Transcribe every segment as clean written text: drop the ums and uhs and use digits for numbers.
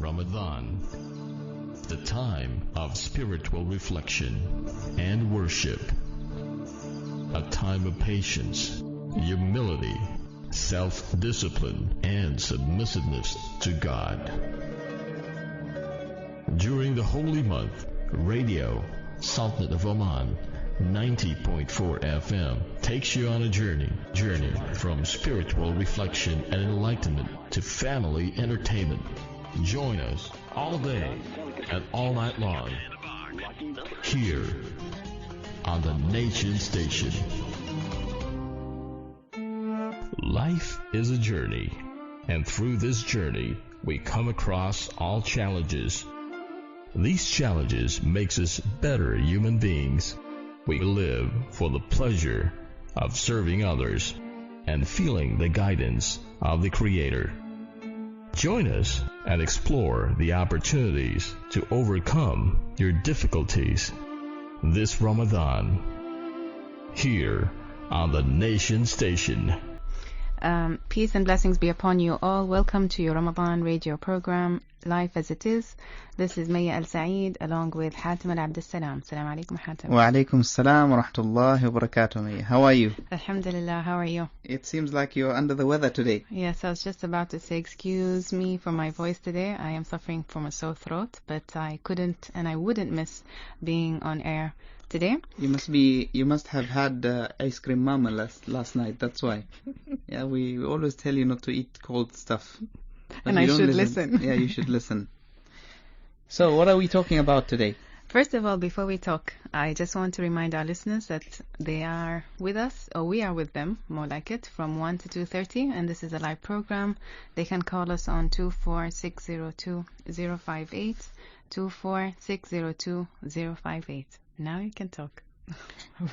Ramadan, the time of spiritual reflection and worship, a time of patience, humility, self-discipline, and submissiveness to God. During the holy month, Radio Sultanate of Oman 90.4 FM takes you on a journey from spiritual reflection and enlightenment to family entertainment. Join us all day and all night long here on the Nation Station. Life is a journey, and through this journey we come across all challenges. These challenges makes us better human beings. We live for the pleasure of serving others and feeling the guidance of the Creator. Join us and explore the opportunities to overcome your difficulties this Ramadan here on the Nation Station. Peace and blessings be upon you all. Welcome to your Ramadan radio program, Life as It Is. This is Maya Al-Saeed along with Hatem Al-Abd Salam. Assalamu alaikum, Hatem. Wa alaikum assalam wa rahmatullahi wa barakatuh, Maya. How are you? Alhamdulillah, how are you? It seems like you're under the weather today. Yes, I was just about to say excuse me for my voice today. I am suffering from a sore throat, but I couldn't and I wouldn't miss being on air today. You must have had ice cream mama last night. That's why. Yeah, we always tell you not to eat cold stuff. And I should listen. Yeah, you should listen. So, what are we talking about today? First of all, before we talk, I just want to remind our listeners that they are with us, or we are with them, more like it, from 1 to 2:30, and this is a live program. They can call us on 24602-058, 24602-058. Now you can talk.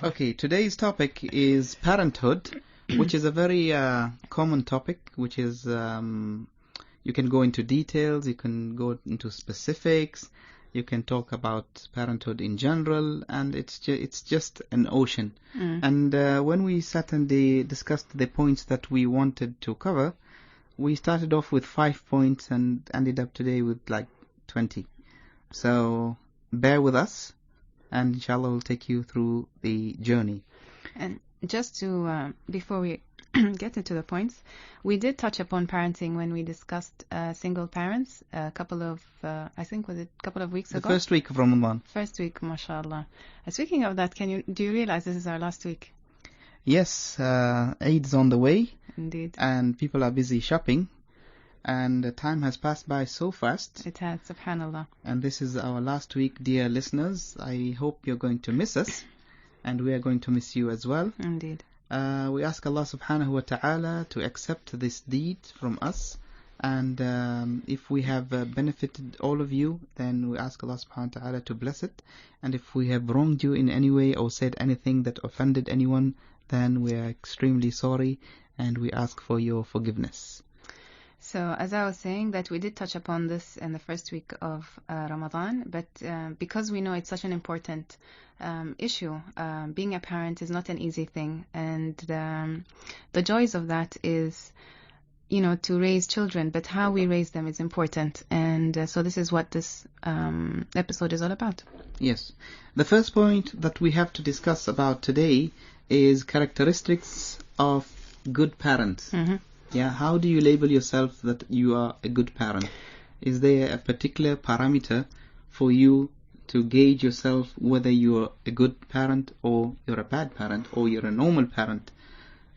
Okay, today's topic is parenthood, which is a very common topic, which is, you can go into details, you can go into specifics, you can talk about parenthood in general, and it's just an ocean. And when we sat and discussed the points that we wanted to cover, we started off with 5 points and ended up today with like 20. So bear with us, and inshallah we'll take you through the journey. And just to, before we get into the points, we did touch upon parenting when we discussed single parents a couple of, I think was it a couple of weeks ago? The first week of Ramadan. First week, mashallah. Speaking of that, do you realize this is our last week? Yes, Eid's on the way. Indeed. And people are busy shopping. And the time has passed by so fast. It has, subhanallah. And this is our last week, dear listeners. I hope you're going to miss us. And we are going to miss you as well. Indeed. We ask Allah subhanahu wa ta'ala to accept this deed from us. And if we have benefited all of you, then we ask Allah subhanahu wa ta'ala to bless it. And if we have wronged you in any way or said anything that offended anyone, then we are extremely sorry and we ask for your forgiveness. So, as I was saying, that we did touch upon this in the first week of Ramadan, but because we know it's such an important issue, being a parent is not an easy thing, and the joys of that is, to raise children, but how we raise them is important, and so this is what this episode is all about. Yes. The first point that we have to discuss about today is characteristics of good parents. Mm-hmm. Yeah, how do you label yourself that you are a good parent? Is there a particular parameter for you to gauge yourself whether you're a good parent or you're a bad parent or you're a normal parent?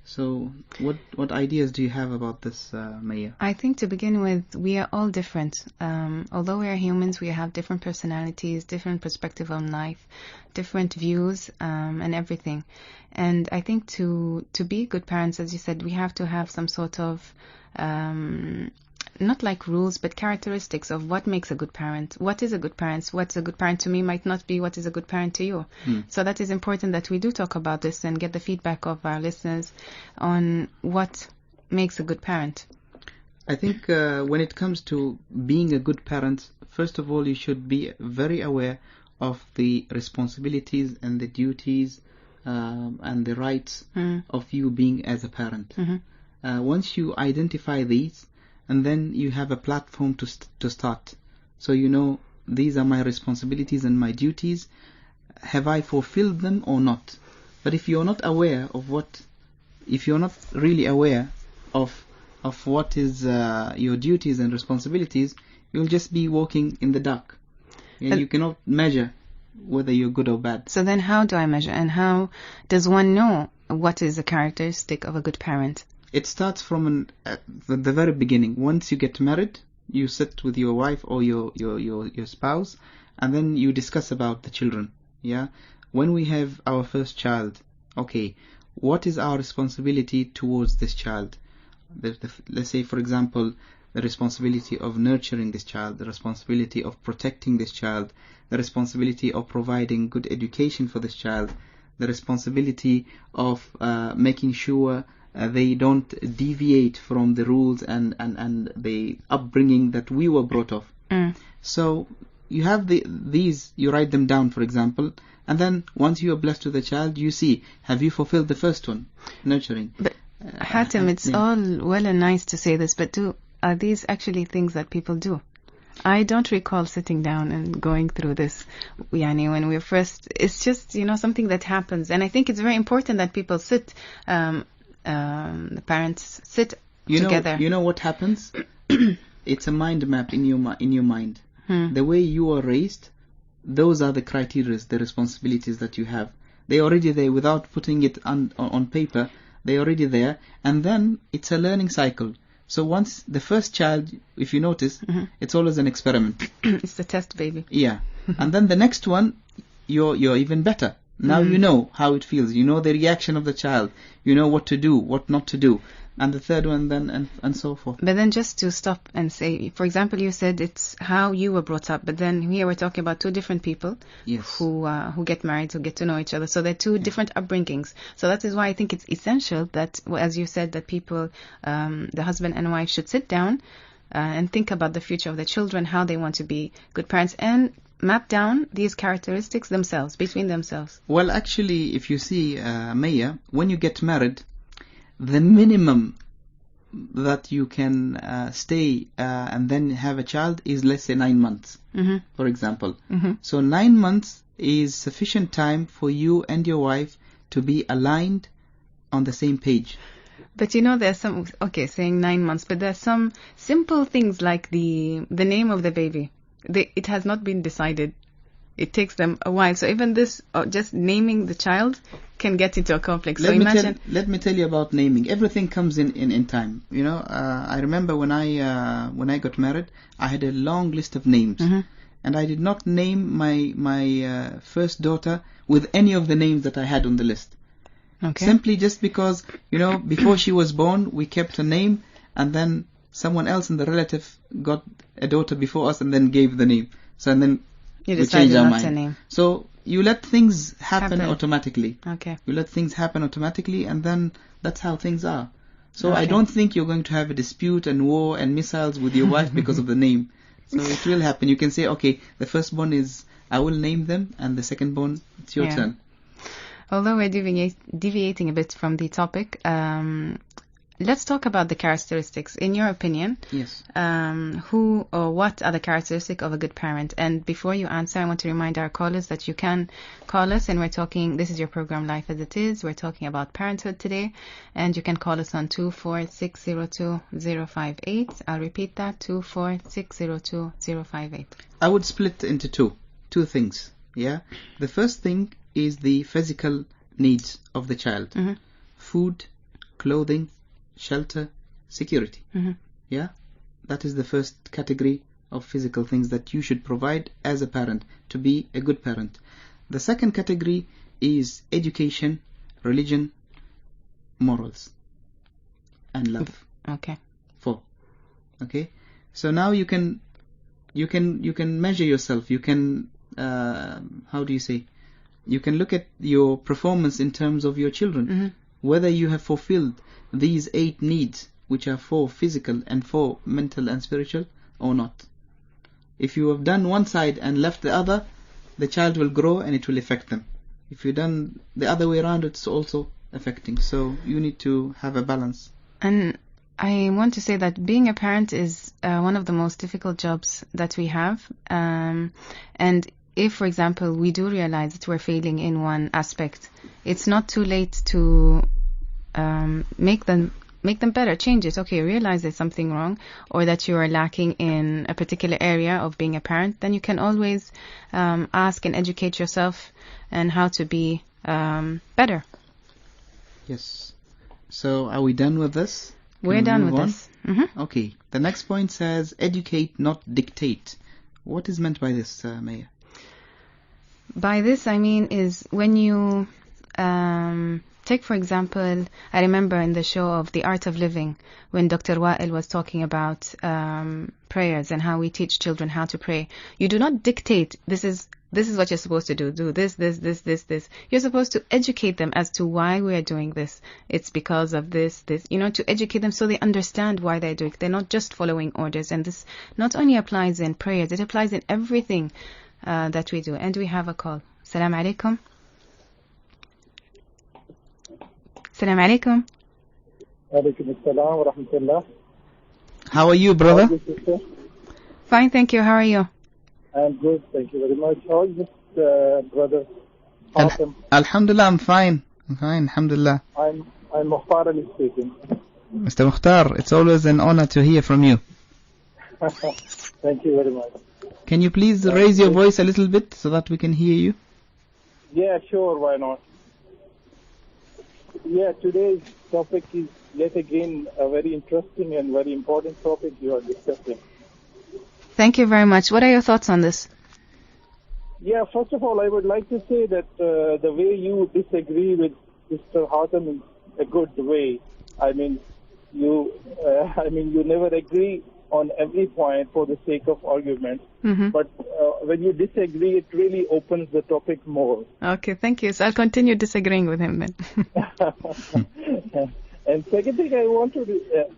So what ideas do you have about this, Maya? I think to begin with, we are all different. Although we are humans, we have different personalities, different perspective on life, different views, and everything. And I think to be good parents, as you said, we have to have some sort of not like rules, but characteristics of what makes a good parent. What is a good parent? What's a good parent to me might not be what is a good parent to you. So that is important that we do talk about this and get the feedback of our listeners on what makes a good parent. I think when it comes to being a good parent, first of all, you should be very aware of the responsibilities and the duties and the rights of you being as a parent. Once you identify these, and then you have a platform to start. So these are my responsibilities and my duties. Have I fulfilled them or not? But if you're not aware of if you're not really aware of what is your duties and responsibilities, you'll just be walking in the dark. You cannot measure whether you're good or bad. So then how do I measure, and how does one know what is a characteristic of a good parent? It starts from the very beginning. Once you get married, you sit with your wife or your spouse, and then you discuss about the children. Yeah, when we have our first child, okay, what is our responsibility towards this child? Let's say, for example, the responsibility of nurturing this child, the responsibility of protecting this child, the responsibility of providing good education for this child, the responsibility of making sure they don't deviate from the rules and the upbringing that we were brought up. So you have these, you write them down, for example, and then once you are blessed with a child, you see, have you fulfilled the first one, nurturing? But Hatem, it's all well and nice to say this, but are these actually things that people do? I don't recall sitting down and going through this, when we're first. It's just, something that happens. And I think it's very important that people sit, the parents sit together. You know what happens? It's a mind map in your mind. The way you are raised, those are the criteria, the responsibilities that you have. They're already there without putting it on paper. They're already there. And then it's a learning cycle. So once the first child, if you notice, it's always an experiment. It's the test baby. Yeah. And then the next one, you're even better. Now you know how it feels. You know the reaction of the child. You know what to do, what not to do. And the third one then, and so forth. But then just to stop and say, for example, you said it's how you were brought up. But then here we're talking about two different people who get married, who get to know each other. So they're two different upbringings. So that is why I think it's essential that, as you said, that people, the husband and wife should sit down and think about the future of the children, how they want to be good parents, and map down these characteristics themselves, between themselves. Well, actually, if you see, Maya, when you get married, the minimum that you can stay and then have a child is, let's say, 9 months, for example. So 9 months is sufficient time for you and your wife to be aligned on the same page. But there's some, saying 9 months, but there's some simple things like the name of the baby. It has not been decided. It takes them a while. So even this, just naming the child, can get into a conflict. So let me tell you about naming. Everything comes in time. I remember when I got married, I had a long list of names, and I did not name my first daughter with any of the names that I had on the list. Okay. Simply just because before she was born, we kept a name, and then someone else in the relative got a daughter before us and then gave the name. So and then you we changed our not mind. To name. So you let things happen automatically. Okay. You let things happen automatically, and then that's how things are. So I don't think you're going to have a dispute and war and missiles with your wife because of the name. So it will happen. You can say, okay, the firstborn is, I will name them, and the secondborn, it's your turn. Although we're deviating a bit from the topic, let's talk about the characteristics. In your opinion, yes. Who or what are the characteristics of a good parent? And before you answer, I want to remind our callers that you can call us, and we're talking, this is your program Life as It Is. We're talking about parenthood today, and you can call us on 24602-058. I'll repeat that, 24602-058. I would split into two things. Yeah. The first thing is the physical needs of the child. Food, clothing, shelter, security. Yeah, that is the first category of physical things that you should provide as a parent to be a good parent. The second category is education, religion, morals, and love. Okay. 4. Okay. So now you can measure yourself. You can how do you say? You can look at your performance in terms of your children, whether you have fulfilled these 8 needs, which are 4 physical and 4 mental and spiritual, or not. If you have done one side and left the other, the child will grow and it will affect them. If you've done the other way around, it's also affecting. So you need to have a balance. And I want to say that being a parent is one of the most difficult jobs that we have. And if, for example, we do realize that we're failing in one aspect, it's not too late to make them better, change it. Okay, realize there's something wrong or that you are lacking in a particular area of being a parent. Then you can always ask and educate yourself and how to be better. Yes. So are we done with this? We're done with this. Mm-hmm. Okay. The next point says educate, not dictate. What is meant by this, Maya? By this, I mean is when you take, for example, I remember in the show of The Art of Living, when Dr. Wa'il was talking about prayers and how we teach children how to pray. You do not dictate, this is what you're supposed to do. Do this. You're supposed to educate them as to why we are doing this. It's because of this. To educate them so they understand why they're doing it. They're not just following orders. And this not only applies in prayers, it applies in everything that we do. And we have a call. Salam alaikum. Salam alaikum. Alaikum assalam wa rahmatullah. How are you, brother? How are you, sister? Fine, thank you. How are you? I'm good, thank you very much. How is this, brother? Awesome. Alhamdulillah, I'm fine. Alhamdulillah. I'm Mukhtar Ali speaking. Mr. Mukhtar, it's always an honor to hear from you. Thank you very much. Can you please raise your voice a little bit so that we can hear you? Yeah, sure, why not? Yeah, today's topic is yet again a very interesting and very important topic you are discussing. Thank you very much. What are your thoughts on this? Yeah, first of all, I would like to say that the way you disagree with Mr. Hatem is a good way. I mean, you never agree on every point for the sake of argument. Mm-hmm. But when you disagree, it really opens the topic more. Okay, thank you. So I'll continue disagreeing with him then. And second thing I want to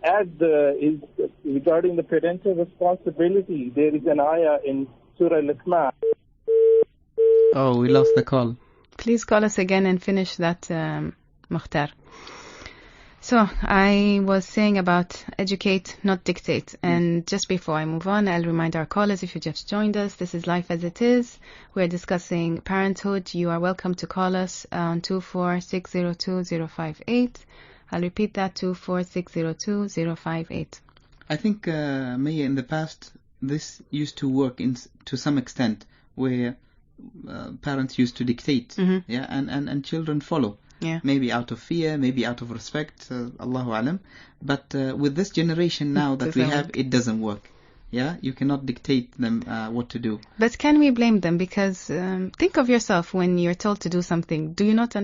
add is regarding the parental responsibility. There is an ayah in Surah Al-Iqma. Oh, we lost the call. Please call us again and finish that, Mukhtar. So I was saying about educate, not dictate. And just before I move on, I'll remind our callers, if you just joined us, this is Life as It Is. We're discussing parenthood. You are welcome to call us on 24602-058. I'll repeat that, 24602-058. I think, Maya, in the past, this used to work to some extent, where parents used to dictate, Mm-hmm. yeah, and children follow. Yeah. Maybe out of fear, maybe out of respect, Allahu Alam. But with this generation now that we have, it doesn't work. Yeah, you cannot dictate them what to do. But can we blame them? Because think of yourself when you're told to do something. Do you not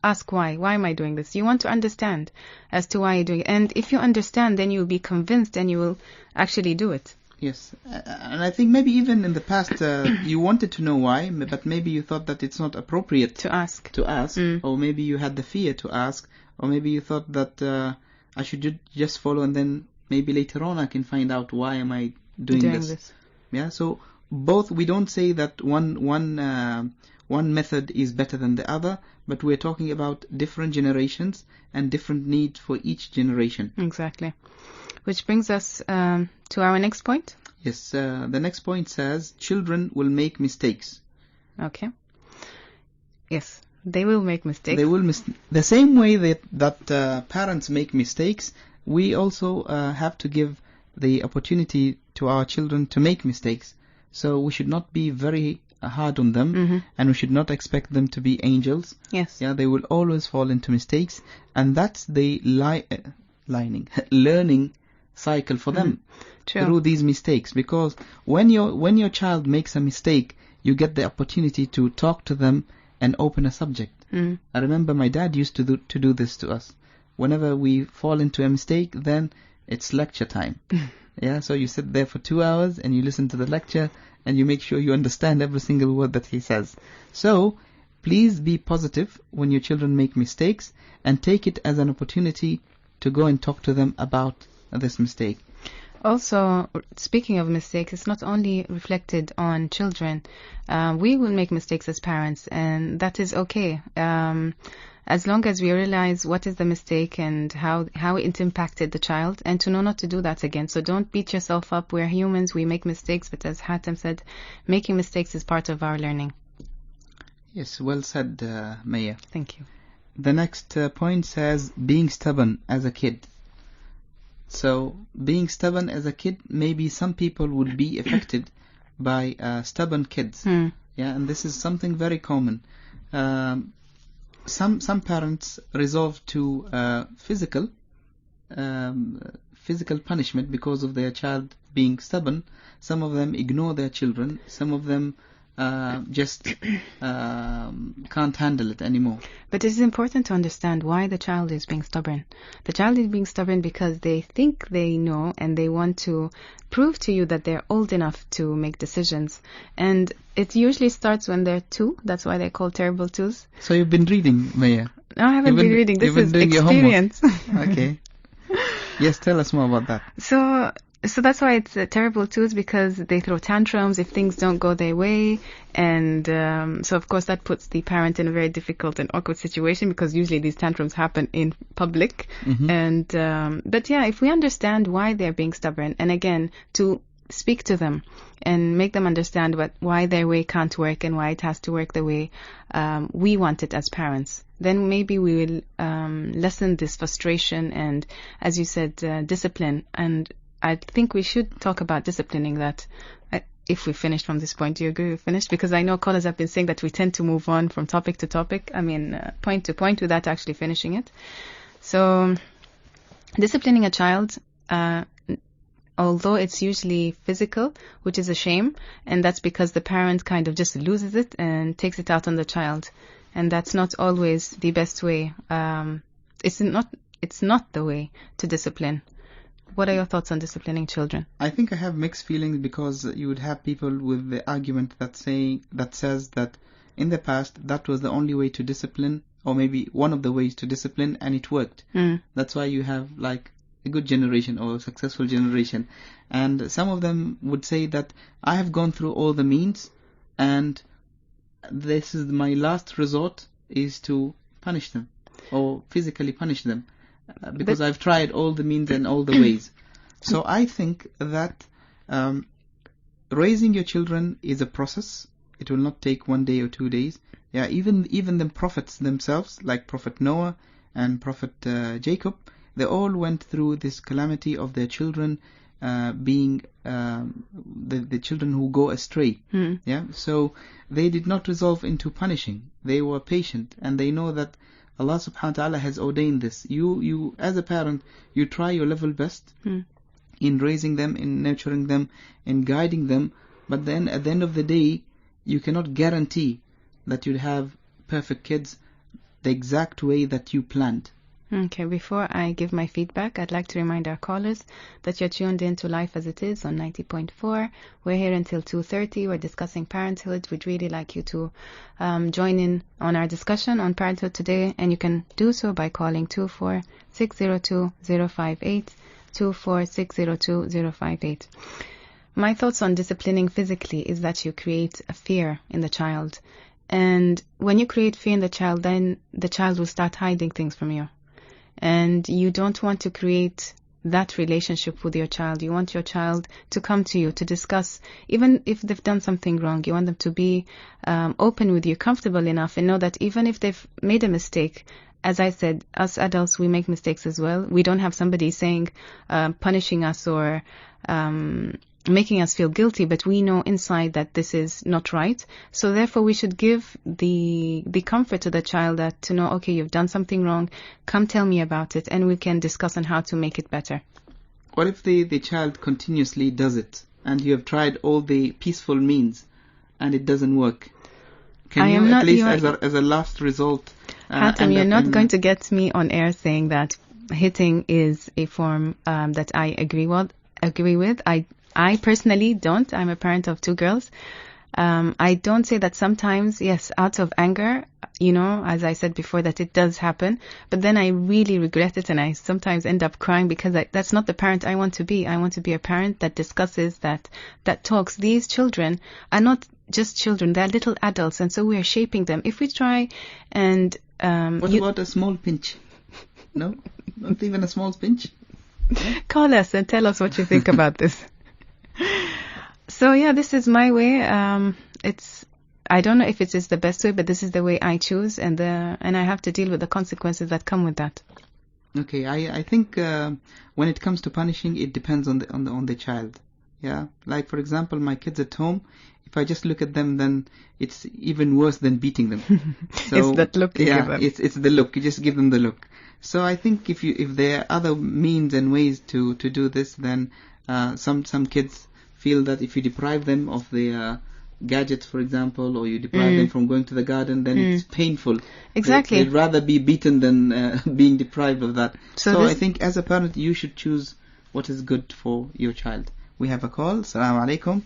ask why? Why am I doing this? You want to understand as to why you're doing it. And if you understand, then you'll be convinced and you will actually do it. Yes, and I think maybe even in the past you wanted to know why, but maybe you thought that it's not appropriate To ask. or maybe you had the fear to ask, or maybe you thought that I should just follow, and then maybe later on I can find out why am I doing this. Yeah, so both, we don't say that one method is better than the other, but we're talking about different generations and different needs for each generation. Exactly. Which brings us to our next point. Yes, the next point says children will make mistakes. Okay. Yes, they will make mistakes. They will the same way that parents make mistakes, we also have to give the opportunity to our children to make mistakes. So we should not be very hard on them, Mm-hmm. and we should not expect them to be angels. Yes. Yeah, they will always fall into mistakes, and that's the learning cycle for them. True. Through these mistakes, because when your child makes a mistake, you get the opportunity to talk to them and open a subject. Mm. I remember my dad used to do this to us. Whenever we fall into a mistake, then it's lecture time. Yeah, so you sit there for 2 hours and you listen to the lecture and you make sure you understand every single word that he says. So please be positive when your children make mistakes and take it as an opportunity to go and talk to them about this mistake. Also, speaking of mistakes, it's not only reflected on children. We will make mistakes as parents, and that is okay. As long as we realize what is the mistake and how it impacted the child, and to know not to do that again. So don't beat yourself up. We're humans, we make mistakes, but as Hatem said, making mistakes is part of our learning. Yes, well said, Maya. Thank you. The next point says being stubborn as a kid. So, being stubborn as a kid, maybe some people would be affected by stubborn kids. Yeah, and this is something very common. Some parents resort to physical punishment because of their child being stubborn. Some of them ignore their children. Some of them just can't handle it anymore. But it is important to understand why the child is being stubborn. The child is being stubborn because they think they know and they want to prove to you that they're old enough to make decisions. And it usually starts when they're 2. That's why they're called terrible 2s. So you've been reading, Maya? No, I haven't been reading. This is experience. Okay. Yes, tell us more about that. So that's why it's terrible 2s, because they throw tantrums if things don't go their way. And so, of course, that puts the parent in a very difficult and awkward situation, because usually these tantrums happen in public. And but yeah, if we understand why they're being stubborn, and again, to speak to them and make them understand why their way can't work and why it has to work the way we want it as parents, then maybe we will lessen this frustration and, as you said, discipline. And I think we should talk about disciplining that if we finished from this point. Do you agree we finished? Because I know callers have been saying that we tend to move on from topic to topic, point to point, without actually finishing it. So disciplining a child, although it's usually physical, which is a shame, and that's because the parent kind of just loses it and takes it out on the child. And that's not always the best way. It's not the way to discipline. What are your thoughts on disciplining children? I think I have mixed feelings, because you would have people with the argument that says that in the past that was the only way to discipline, or maybe one of the ways to discipline, and it worked. That's why you have like a good generation or a successful generation. And some of them would say that I have gone through all the means, and this is my last resort, is to punish them or physically punish them. Because I've tried all the means and all the ways. So I think that raising your children is a process. It will not take 1 day or 2 days. Yeah, even the prophets themselves, like Prophet Noah and Prophet Jacob, they all went through this calamity of their children being the children who go astray. Yeah, so they did not resolve into punishing. They were patient, and they know that Allah subhanahu wa ta'ala has ordained this. You as a parent, you try your level best in raising them, in nurturing them, in guiding them, but then at the end of the day, you cannot guarantee that you'll have perfect kids the exact way that you planned. Okay, before I give my feedback, I'd like to remind our callers that you're tuned in to Life as It Is on 90.4. We're here until 2:30. We're discussing parenthood. We'd really like you to join in on our discussion on parenthood today, and you can do so by calling 24602-058, 24602-058. My thoughts on disciplining physically is that you create a fear in the child. And when you create fear in the child, then the child will start hiding things from you. And you don't want to create that relationship with your child. You want your child to come to you to discuss, even if they've done something wrong. You want them to be open with you, comfortable enough, and know that even if they've made a mistake, as I said, us adults, we make mistakes as well. We don't have somebody saying, punishing us or making us feel guilty, but we know inside that this is not right. So therefore we should give the comfort to the child that to know, okay, you've done something wrong, come tell me about it, and we can discuss on how to make it better. What if the child continuously does it, and you have tried all the peaceful means and it doesn't work? Can you at least as a last result Hatem, you're not going to get me on air saying that hitting is a form that I agree with. I personally don't. I'm a parent of 2 girls. I don't say that sometimes, yes, out of anger, as I said before, that it does happen, but then I really regret it and I sometimes end up crying because that's not the parent I want to be. I want to be a parent that discusses, that talks. These children are not just children, they're little adults, and so we are shaping them. If we try and... what about a small pinch? No? Not even a small pinch? Call us and tell us what you think about this. So yeah, this is my way. I don't know if it is the best way, but this is the way I choose, and I have to deal with the consequences that come with that. Okay, I think when it comes to punishing, it depends on the child. Yeah, like for example, my kids at home, if I just look at them, then it's even worse than beating them. So, it's that look you give them. It's the look. You just give them the look. So I think if there are other means and ways to do this, then some kids feel that if you deprive them of their gadgets, for example, or you deprive them from going to the garden, then it's painful. Exactly. They'd rather be beaten than being deprived of that. So I think as a parent, you should choose what is good for your child. We have a call. Assalamu alaikum.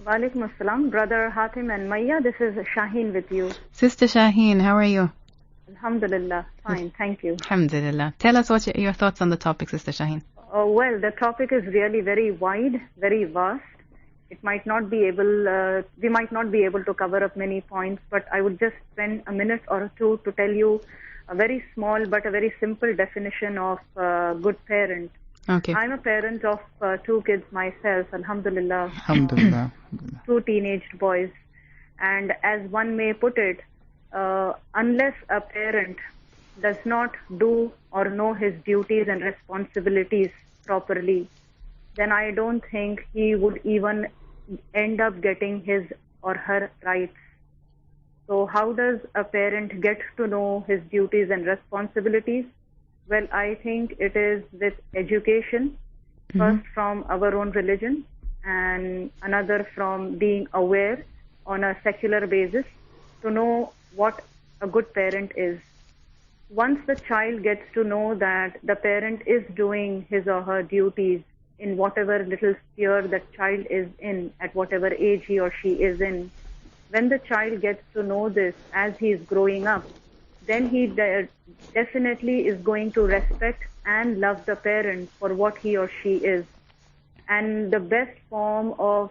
Wa alaikum assalam. Brother Hatim and Maya, this is Shaheen with you. Sister Shaheen, how are you? Alhamdulillah. Fine, thank you. Alhamdulillah. Tell us what your thoughts on the topic, Sister Shaheen. Well, the topic is really very wide, very vast. It might not be able, we might not be able to cover up many points, but I would just spend a minute or two to tell you a very small but a very simple definition of good parent. Okay. I'm a parent of 2 kids myself, alhamdulillah. Alhamdulillah. 2 teenaged boys. And as one may put it, unless a parent does not do or know his duties and responsibilities properly, then I don't think he would even end up getting his or her rights. So how does a parent get to know his duties and responsibilities? Well, I think it is with education, first from our own religion, and another from being aware on a secular basis to know what a good parent is. Once the child gets to know that the parent is doing his or her duties in whatever little sphere that child is in, at whatever age he or she is in, when the child gets to know this as he is growing up, then he definitely is going to respect and love the parent for what he or she is. And the best form of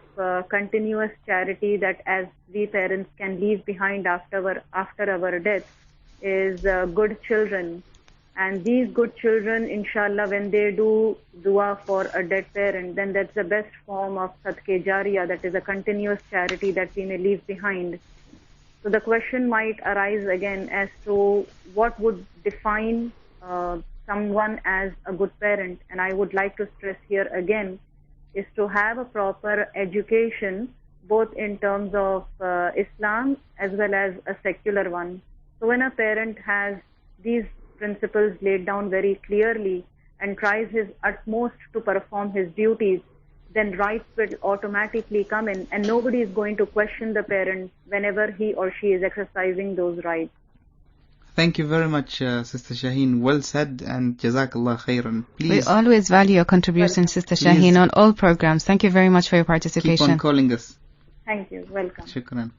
continuous charity that as we parents can leave behind after our death is good children. And these good children, inshallah, when they do dua for a dead parent, then that's the best form of sadaqah jariyah, that is a continuous charity that we may leave behind. So the question might arise again as to what would define someone as a good parent. And I would like to stress here again is to have a proper education, both in terms of Islam as well as a secular one. So when a parent has these principles laid down very clearly and tries his utmost to perform his duties, then rights will automatically come in, and nobody is going to question the parent whenever he or she is exercising those rights. Thank you very much, Sister Shaheen. Well said, and Jazakallah khairan. Please. We always value your contribution, Sister Shaheen, on all programs. Thank you very much for your participation. Keep on calling us. Thank you. Welcome. Shukran.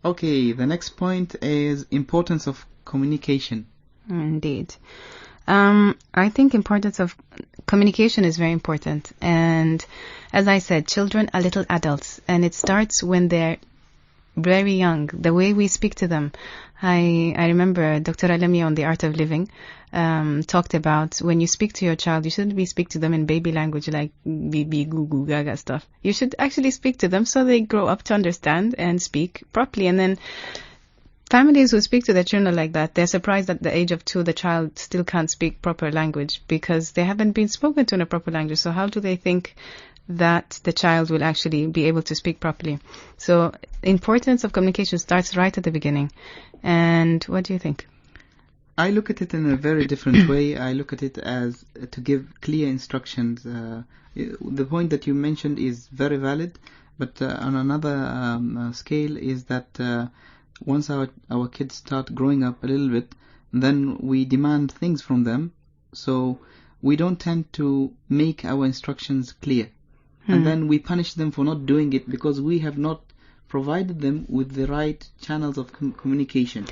Okay, the next point is importance of communication. Indeed. I think importance of communication is very important. And as I said, children are little adults, and it starts when they're very young, the way we speak to them. I remember Dr. Alami on The Art of Living talked about when you speak to your child, you shouldn't speak to them in baby language like bibi, goo, goo, gaga stuff. You should actually speak to them so they grow up to understand and speak properly. And then families who speak to their children like that, they're surprised at the age of 2 the child still can't speak proper language because they haven't been spoken to in a proper language. So how do they think that the child will actually be able to speak properly? So importance of communication starts right at the beginning. And what do you think? I look at it in a very different way. I look at it as to give clear instructions. The point that you mentioned is very valid, but on another scale is that once our kids start growing up a little bit, then we demand things from them. So we don't tend to make our instructions clear. And then we punish them for not doing it because we have not provided them with the right channels of communication.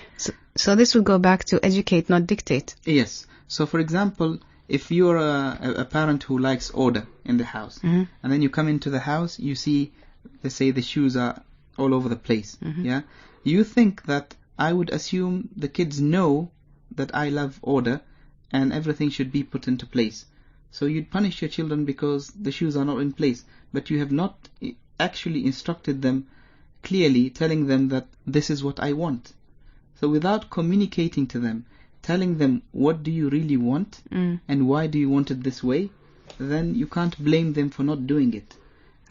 So this would go back to educate, not dictate. Yes. So for example, if you're a parent who likes order in the house, Mm-hmm. and then you come into the house, you see, let's say the shoes are all over the place. Mm-hmm. Yeah. You think that I would assume the kids know that I love order and everything should be put into place. So you'd punish your children because the shoes are not in place, but you have not actually instructed them clearly, telling them that this is what I want. So without communicating to them, telling them what do you really want and why do you want it this way, then you can't blame them for not doing it.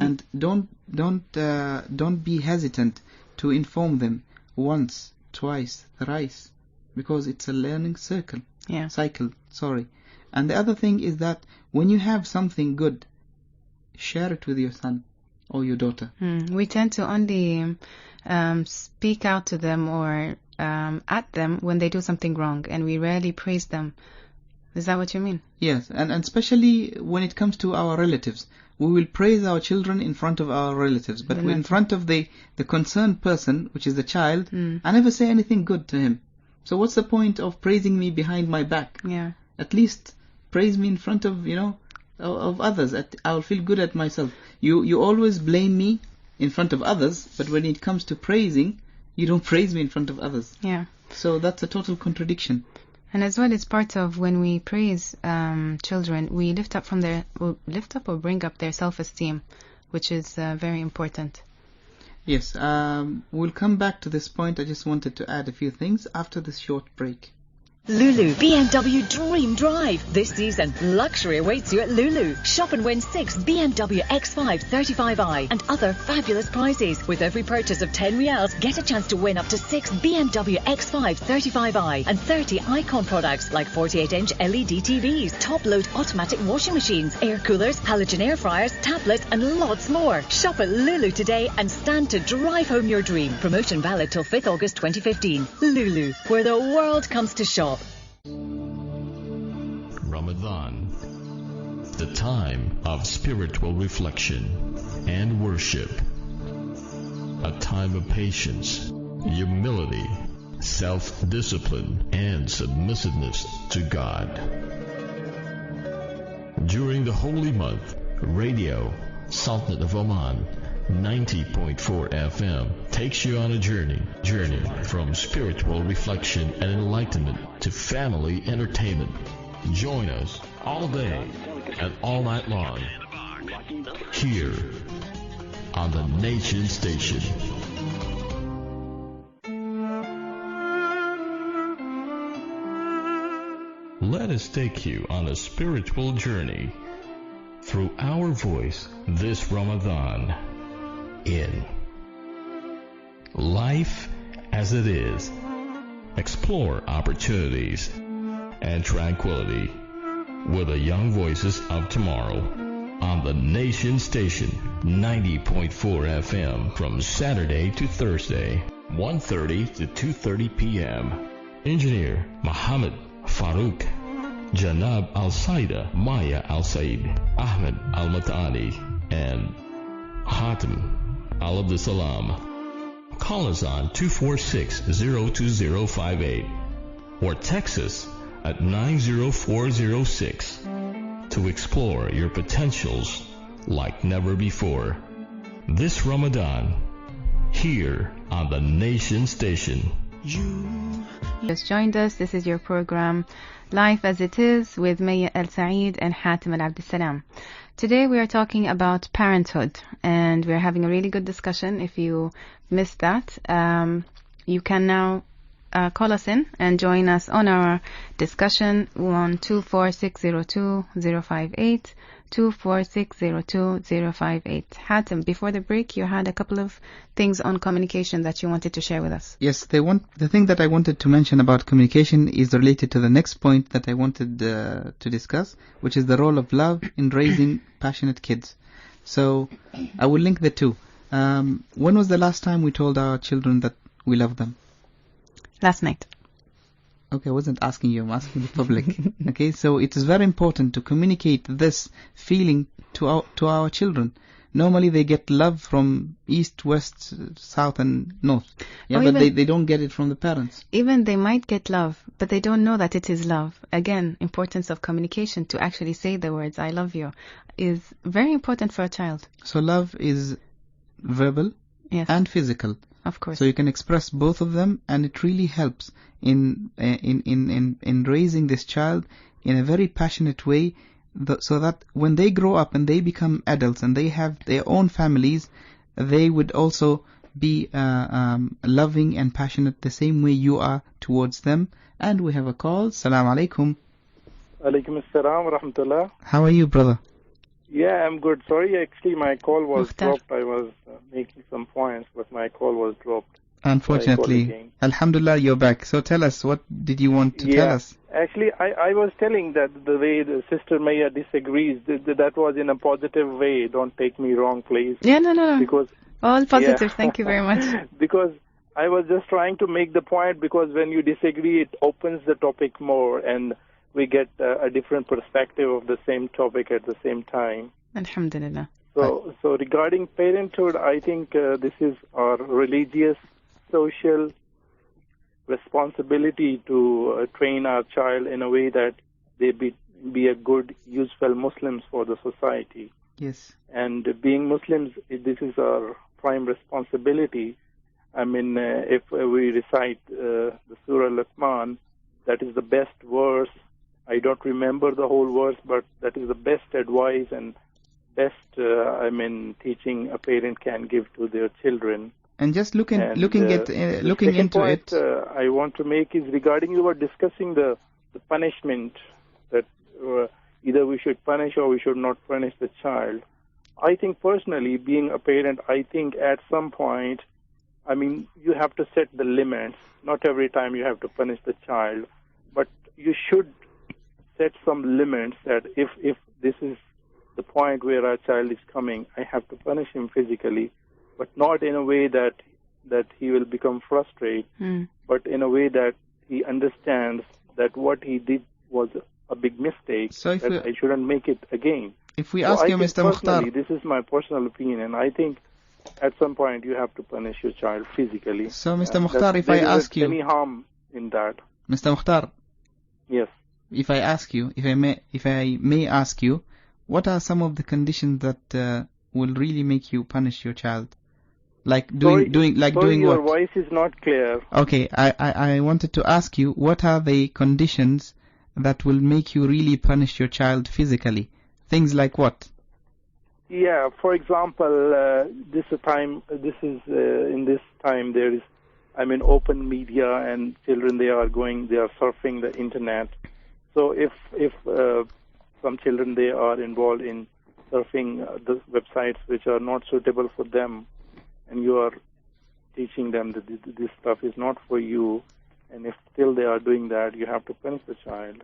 And don't be hesitant to inform them once, twice, thrice, because it's a learning cycle. And the other thing is that when you have something good, share it with your son or your daughter. We tend to only speak out to them or at them when they do something wrong, and we rarely praise them. Is that what you mean? Yes, and especially when it comes to our relatives. We will praise our children in front of our relatives, but in front of the concerned person, which is the child, I never say anything good to him. So what's the point of praising me behind my back? Yeah. At least praise me in front of, of others. I'll feel good at myself. You always blame me in front of others, but when it comes to praising, you don't praise me in front of others. Yeah. So that's a total contradiction. And as well, it's part of when we praise children, we lift up or bring up their self-esteem, which is very important. Yes, we'll come back to this point. I just wanted to add a few things after this short break. Lulu BMW Dream Drive. This season, luxury awaits you at Lulu. Shop and win 6 BMW X5 35i and other fabulous prizes. With every purchase of 10 Riyals, get a chance to win up to 6 BMW X5 35i and 30 Icon products like 48-inch LED TVs, top-load automatic washing machines, air coolers, halogen air fryers, tablets and lots more. Shop at Lulu today and stand to drive home your dream. Promotion valid till 5th August 2015. Lulu, where the world comes to shop. Ramadan, the time of spiritual reflection and worship, a time of patience, humility, self-discipline, and submissiveness to God. During the holy month, Radio Sultanate of Oman 90.4 FM takes you on a journey from spiritual reflection and enlightenment to family entertainment. Join us all day and all night long here on the Nation Station. Let us take you on a spiritual journey through our voice this Ramadan. In Life as It Is, explore opportunities and tranquility with the young voices of tomorrow on the Nation Station 90.4 FM from Saturday to Thursday, 1:30 to 2:30 p.m. Engineer Muhammad Farouk, Janab Al-Saida, Maya Al-Said, Ahmed Al-Matani, and Hatem Al-Abdus Salam. Call us on 246-02058 or text us at 90406 to explore your potentials like never before. This Ramadan, here on the Nation Station. Just joined us. This is your program, Life as It Is, with Maya Al-Said and Hatem Al-Abdus Salam. Today we are talking about parenthood, and we're having a really good discussion. If you missed that, you can now call us in and join us on our discussion on 24602-058, 24602-058. Hatem, before the break, you had a couple of things on communication that you wanted to share with us. Yes, the thing that I wanted to mention about communication is related to the next point that I wanted to discuss, which is the role of love in raising passionate kids. So I will link the two. When was the last time we told our children that we love them? Last night. Okay, I wasn't asking you, I'm asking the public. Okay, so it is very important to communicate this feeling to our children, normally they get love from east, west, south and north. Yeah, Or but even- they don't get it from the parents. Even they might get love, but they don't know that it is love. Again, importance of communication, to actually say the words "I love you" is very important for a child. So love is verbal Yes, and physical. of course. So you can express both of them, and it really helps in raising this child in a very passionate way, so that when they grow up and they become adults and they have their own families, they would also be loving and passionate the same way you are towards them. And we have a call. Assalamu alaikum. Alaikum assalam wa rahmatullah. How are you, brother? Yeah, I'm good. Sorry, actually, my call was Mukhtar. dropped. I was making some points, but my call was dropped. Unfortunately. again. Alhamdulillah, you're back. So tell us, what did you want to tell us? Actually, I was telling that the way the Sister Maya disagrees, that was in a positive way. Don't take me wrong, please. Yeah, no. Because All positive. Yeah. Thank you very much. Because I was just trying to make the point, because when you disagree, it opens the topic more, and we get a different perspective of the same topic at the same time. Alhamdulillah. So regarding parenthood, I think this is our religious, social responsibility to train our child in a way that they be a good, useful Muslims for the society. Yes. And being Muslims, this is our prime responsibility. I mean, if we recite the Surah Luqman, that is the best verse. I don't remember the whole verse, but that is the best advice and best, teaching a parent can give to their children. And just looking The second into point, it. I want to make is regarding you were discussing the punishment, that either we should punish or we should not punish the child. I think personally, being a parent, I think at some point, I mean, you have to set the limits. Not every time you have to punish the child, but you should set some limits that if this is the point where our child is coming, I have to punish him physically, but not in a way that he will become frustrated, but in a way that he understands that what he did was a big mistake, So if that I shouldn't make it again. If we So ask I you, think Mr. Mukhtar, personally, this is my personal opinion, and I think at some point you have to punish your child physically. So, Mr. And Mukhtar, if I there ask isn't you, any harm in that. Mr. Mukhtar, Yes. if I ask you, if I may ask you, what are some of the conditions that will really make you punish your child? Like doing Sorry, your what? voice is not clear. Okay, I wanted to ask you, what are the conditions that will make you really punish your child physically? Things like what? Yeah, for example, in this time there is, open media, and children they are surfing the internet. So if some children they are involved in surfing the websites which are not suitable for them, and you are teaching them that this stuff is not for you, and if still they are doing that, you have to punish the child.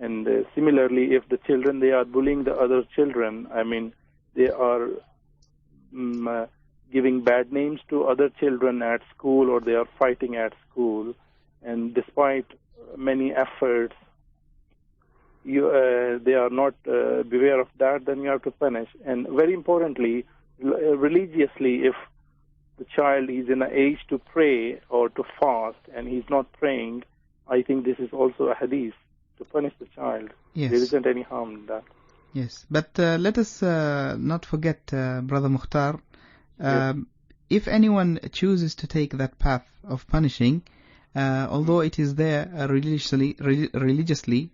And similarly, if the children they are bullying the other children, they are giving bad names to other children at school, or they are fighting at school, and despite many efforts, they are not beware of that, then you have to punish. And very importantly, religiously, if the child is in an age to pray or to fast and he's not praying, I think this is also a hadith to punish the child. Yes. There isn't any harm in that. Yes, but let us not forget, Brother Mukhtar, Yes. if anyone chooses to take that path of punishing, although it is there religiously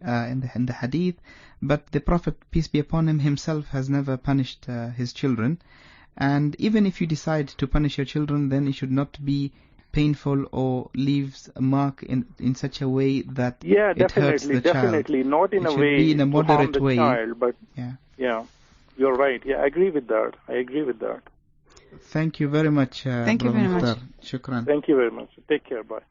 in the hadith, but the Prophet, peace be upon him, himself has never punished his children. And even if you decide to punish your children, then it should not be painful or leaves a mark in such a way that it hurts the child. Definitely, not in It a should way be in a to harm moderate the way. child, but Yeah. You're right. Yeah, I agree with that. Thank you very much, Thank you Brother very much. Mukhtar. Shukran. Thank you very much. Take care. Bye.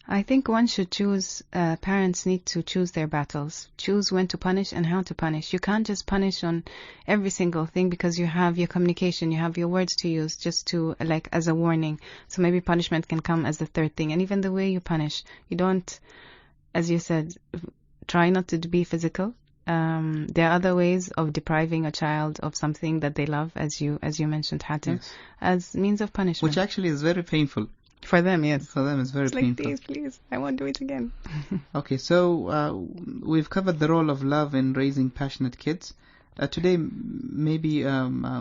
I think one should choose, parents need to choose their battles. Choose when to punish and how to punish. You can't just punish on every single thing, because you have your communication, you have your words to use just to, as a warning. So maybe punishment can come as the third thing. And even the way you punish, you don't, as you said, try not to be physical. there are other ways of depriving a child of something that they love, as you mentioned, Hatim, Yes. as means of punishment. Which actually is very painful. For them, yes. For them, it's very It's like, painful. please, I won't do it again. Okay, so we've covered the role of love in raising passionate kids. Today, maybe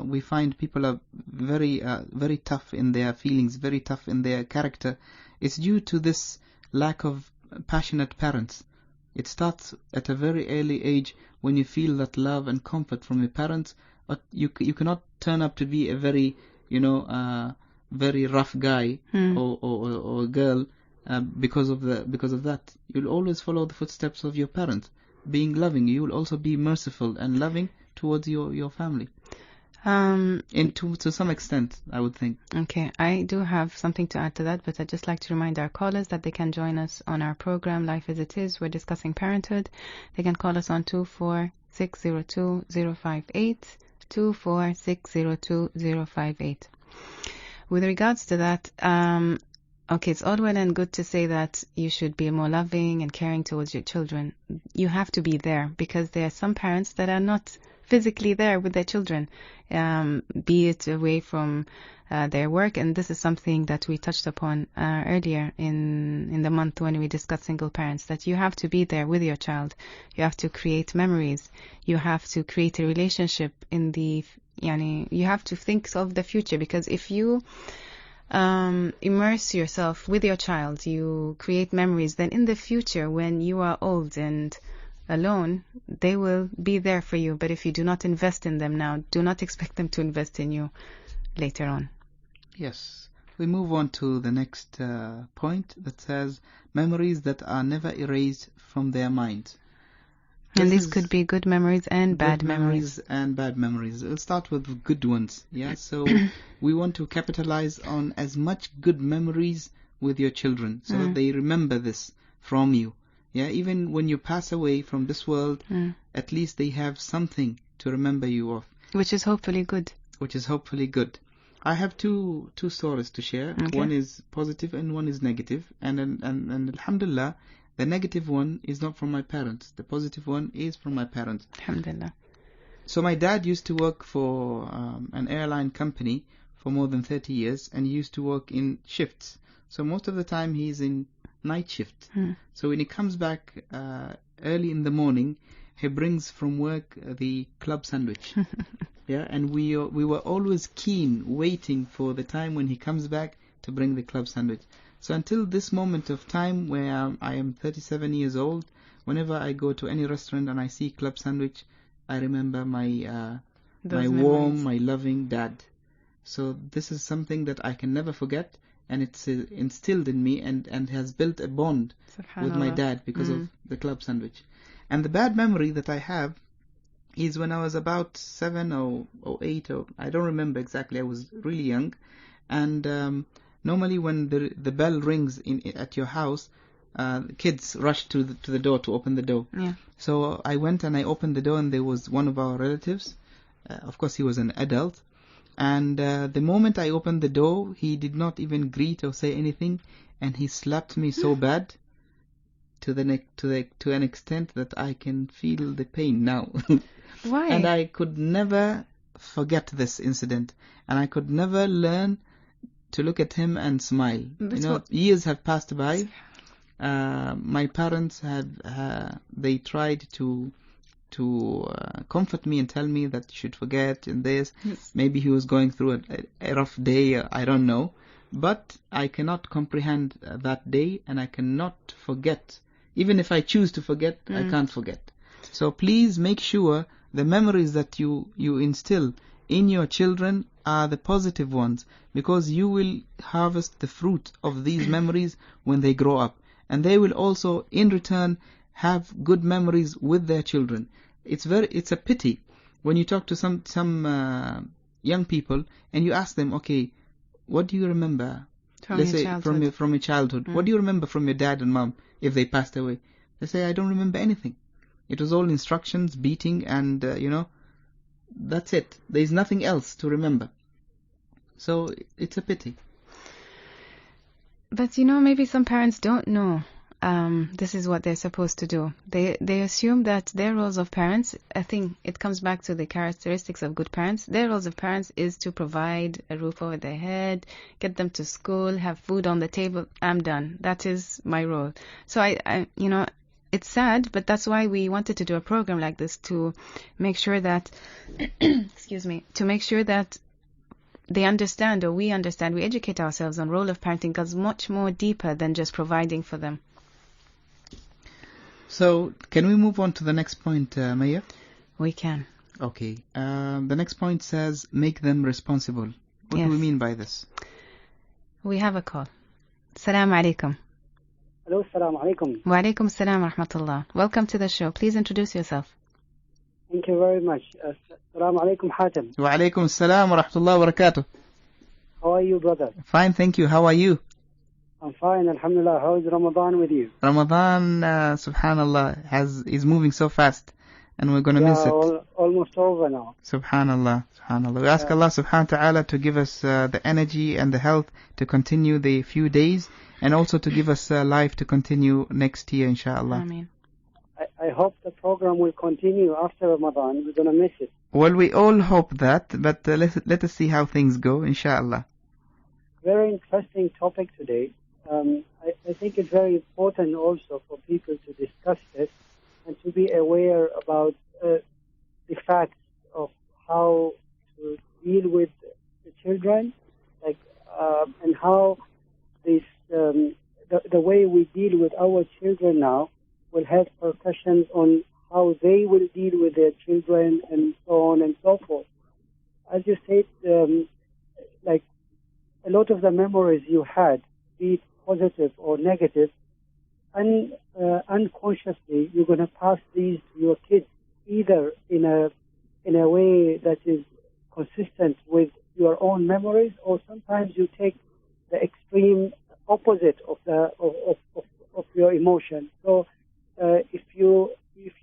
we find people are very tough in their feelings, very tough in their character. It's due to this lack of passionate parents. It starts at a very early age when you feel that love and comfort from your parents, but you cannot turn up to be a very, very rough guy or girl because of that. You'll always follow the footsteps of your parents. Being loving, you will also be merciful and loving towards your family. And to some extent, I would think. Okay, I do have something to add to that, but I'd just like to remind our callers that they can join us on our program, Life as It Is. We're discussing parenthood. They can call us on 24602-058, 24602-058. With regards to that, okay, it's all well and good to say that you should be more loving and caring towards your children. You have to be there, because there are some parents that are not physically there with their children, be it away from their work. And this is something that we touched upon earlier in the month when we discussed single parents, that you have to be there with your child. You have to create memories. You have to create a relationship you have to think of the future, because if you immerse yourself with your child, you create memories, then in the future when you are old and alone, they will be there for you. But if you do not invest in them now, do not expect them to invest in you later on. Yes. We move on to the next point that says memories that are never erased from their minds. And these could be good memories and bad memories. And bad memories. We'll start with good ones. Yeah. So we want to capitalize on as much good memories with your children, so that they remember this from you. Yeah. Even when you pass away from this world, at least they have something to remember you of. Which is hopefully good. I have two stories to share. Okay. One is positive and one is negative. And alhamdulillah, the negative one is not from my parents. The positive one is from my parents. Alhamdulillah. So my dad used to work for an airline company for more than 30 years, and he used to work in shifts. So most of the time he's in night shift. So when he comes back early in the morning, he brings from work the club sandwich. Yeah, and we were always keen, waiting for the time when he comes back to bring the club sandwich. So until this moment of time where I am 37 years old, whenever I go to any restaurant and I see club sandwich, I remember my warm, my loving dad. So this is something that I can never forget, and it's instilled in me and has built a bond with my dad because of the club sandwich. And the bad memory that I have is when I was about 7 or 8, or I don't remember exactly. I was really young, and normally when the bell rings at your house, kids rush to the door to open the door. Yeah. So I went and I opened the door, and there was one of our relatives. Of course, he was an adult. And the moment I opened the door, he did not even greet or say anything, and he slapped me so bad to an extent that I can feel the pain now. Why? And I could never forget this incident, and I could never learn to look at him and smile. Years have passed by. My parents they tried to comfort me and tell me that you should forget and this. Yes. Maybe he was going through a rough day, I don't know. But I cannot comprehend that day, and I cannot forget. Even if I choose to forget, I can't forget. So please make sure the memories that you instill in your children are the positive ones, because you will harvest the fruit of these memories when they grow up. And they will also, in return, have good memories with their children. It's a pity when you talk to some young people and you ask them, okay, what do you remember? Let's say from your childhood. What do you remember from your dad and mom if they passed away? They say, I don't remember anything. It was all instructions, beating, and that's it. There's nothing else to remember. So it's a pity. But maybe some parents don't know this is what they're supposed to do. They assume that their roles of parents, I think it comes back to the characteristics of good parents. Their roles of parents is to provide a roof over their head, get them to school, have food on the table. I'm done. That is my role. So I it's sad, but that's why we wanted to do a program like this, to make sure that, excuse me, to make sure that they understand, or we understand, we educate ourselves on role of parenting goes much more deeper than just providing for them. So, can we move on to the next point, Maya? We can. Okay. The next point says, make them responsible. What do we mean by this? We have a call. Assalamu alaikum. Hello, assalamu alaikum. Wa alaikum assalam wa rahmatullah. Welcome to the show. Please introduce yourself. Thank you very much. Assalamu alaikum, Hatem. Wa alaikum assalam wa rahmatullah wa barakatuh. How are you, brother? Fine, thank you. How are you? I'm fine, alhamdulillah. How is Ramadan with you? Ramadan, subhanallah, is moving so fast, and we're going to miss it. Almost over now. Subhanallah. We ask Allah subhanahu wa ta'ala to give us the energy and the health to continue the few days, and also to give us life to continue next year, inshallah. Ameen. I hope the program will continue after Ramadan. We're going to miss it. Well, we all hope that, but let us see how things go, inshallah. Very interesting topic today. I think it's very important also for people to discuss this and to be aware about the facts of how to deal with the children, and how this the way we deal with our children now will have repercussions on how they will deal with their children, and so on and so forth. As you said, a lot of the memories you had, be it positive or negative, and unconsciously you're going to pass these to your kids, either in a way that is consistent with your own memories, or sometimes you take the extreme opposite of your emotion. So if you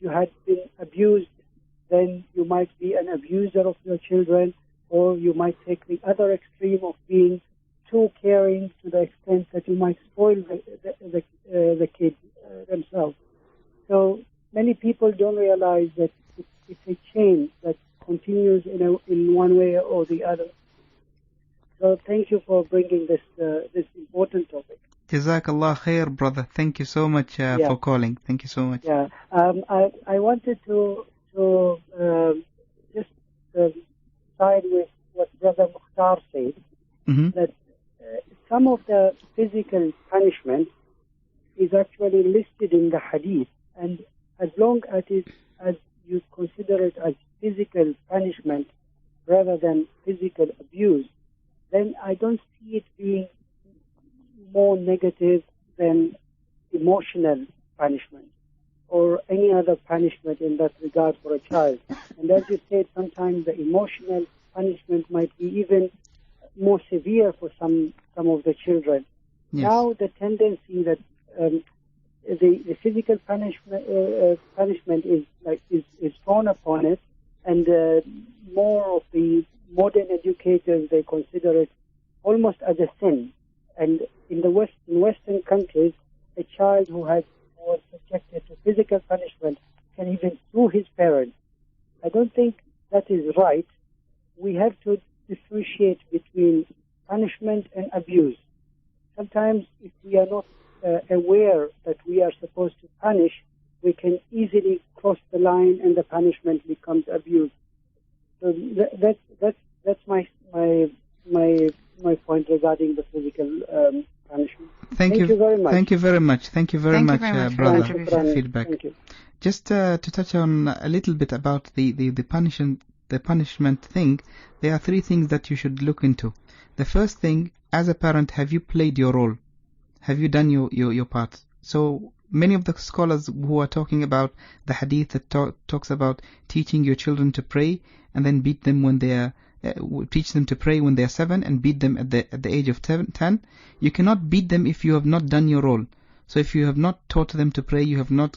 had been abused, then you might be an abuser of your children, or you might take the other extreme of being too caring to the extent that you might spoil the kids themselves. So many people don't realize that it's a chain that continues in one way or the other. So thank you for bringing this important topic. Jazakallah khair, brother. Thank you so much for calling. Thank you so much. Yeah. I wanted to just side with what Brother Mukhtar said, that some of the physical punishment is actually listed in the hadith, and as long as you consider it as physical punishment rather than physical abuse, then I don't see it being more negative than emotional punishment or any other punishment in that regard for a child. And as you said, sometimes the emotional punishment might be even more severe for some of the children. Yes. Now the tendency that the physical punishment is thrown upon it, and more of the modern educators, they consider it almost as a sin. And in Western countries, a child who was subjected to physical punishment can even sue his parents. I don't think that is right. We have to differentiate between punishment and abuse. Sometimes if we are not aware that we are supposed to punish, we can easily cross the line and the punishment becomes abuse. So that's my point regarding the physical punishment. Thank you very much. Thank you very much. Thank you very much, brother, for feedback. Thank you. Just to touch on a little bit about the punishment thing, there are three things that you should look into. The first thing, as a parent, have you played your role? Have you done your part? So many of the scholars who are talking about the hadith that talks about teaching your children to pray and then beat them when they are teach them to pray when they are 7 and beat them at the age of 10. You cannot beat them if you have not done your role. So if you have not taught them to pray, you have not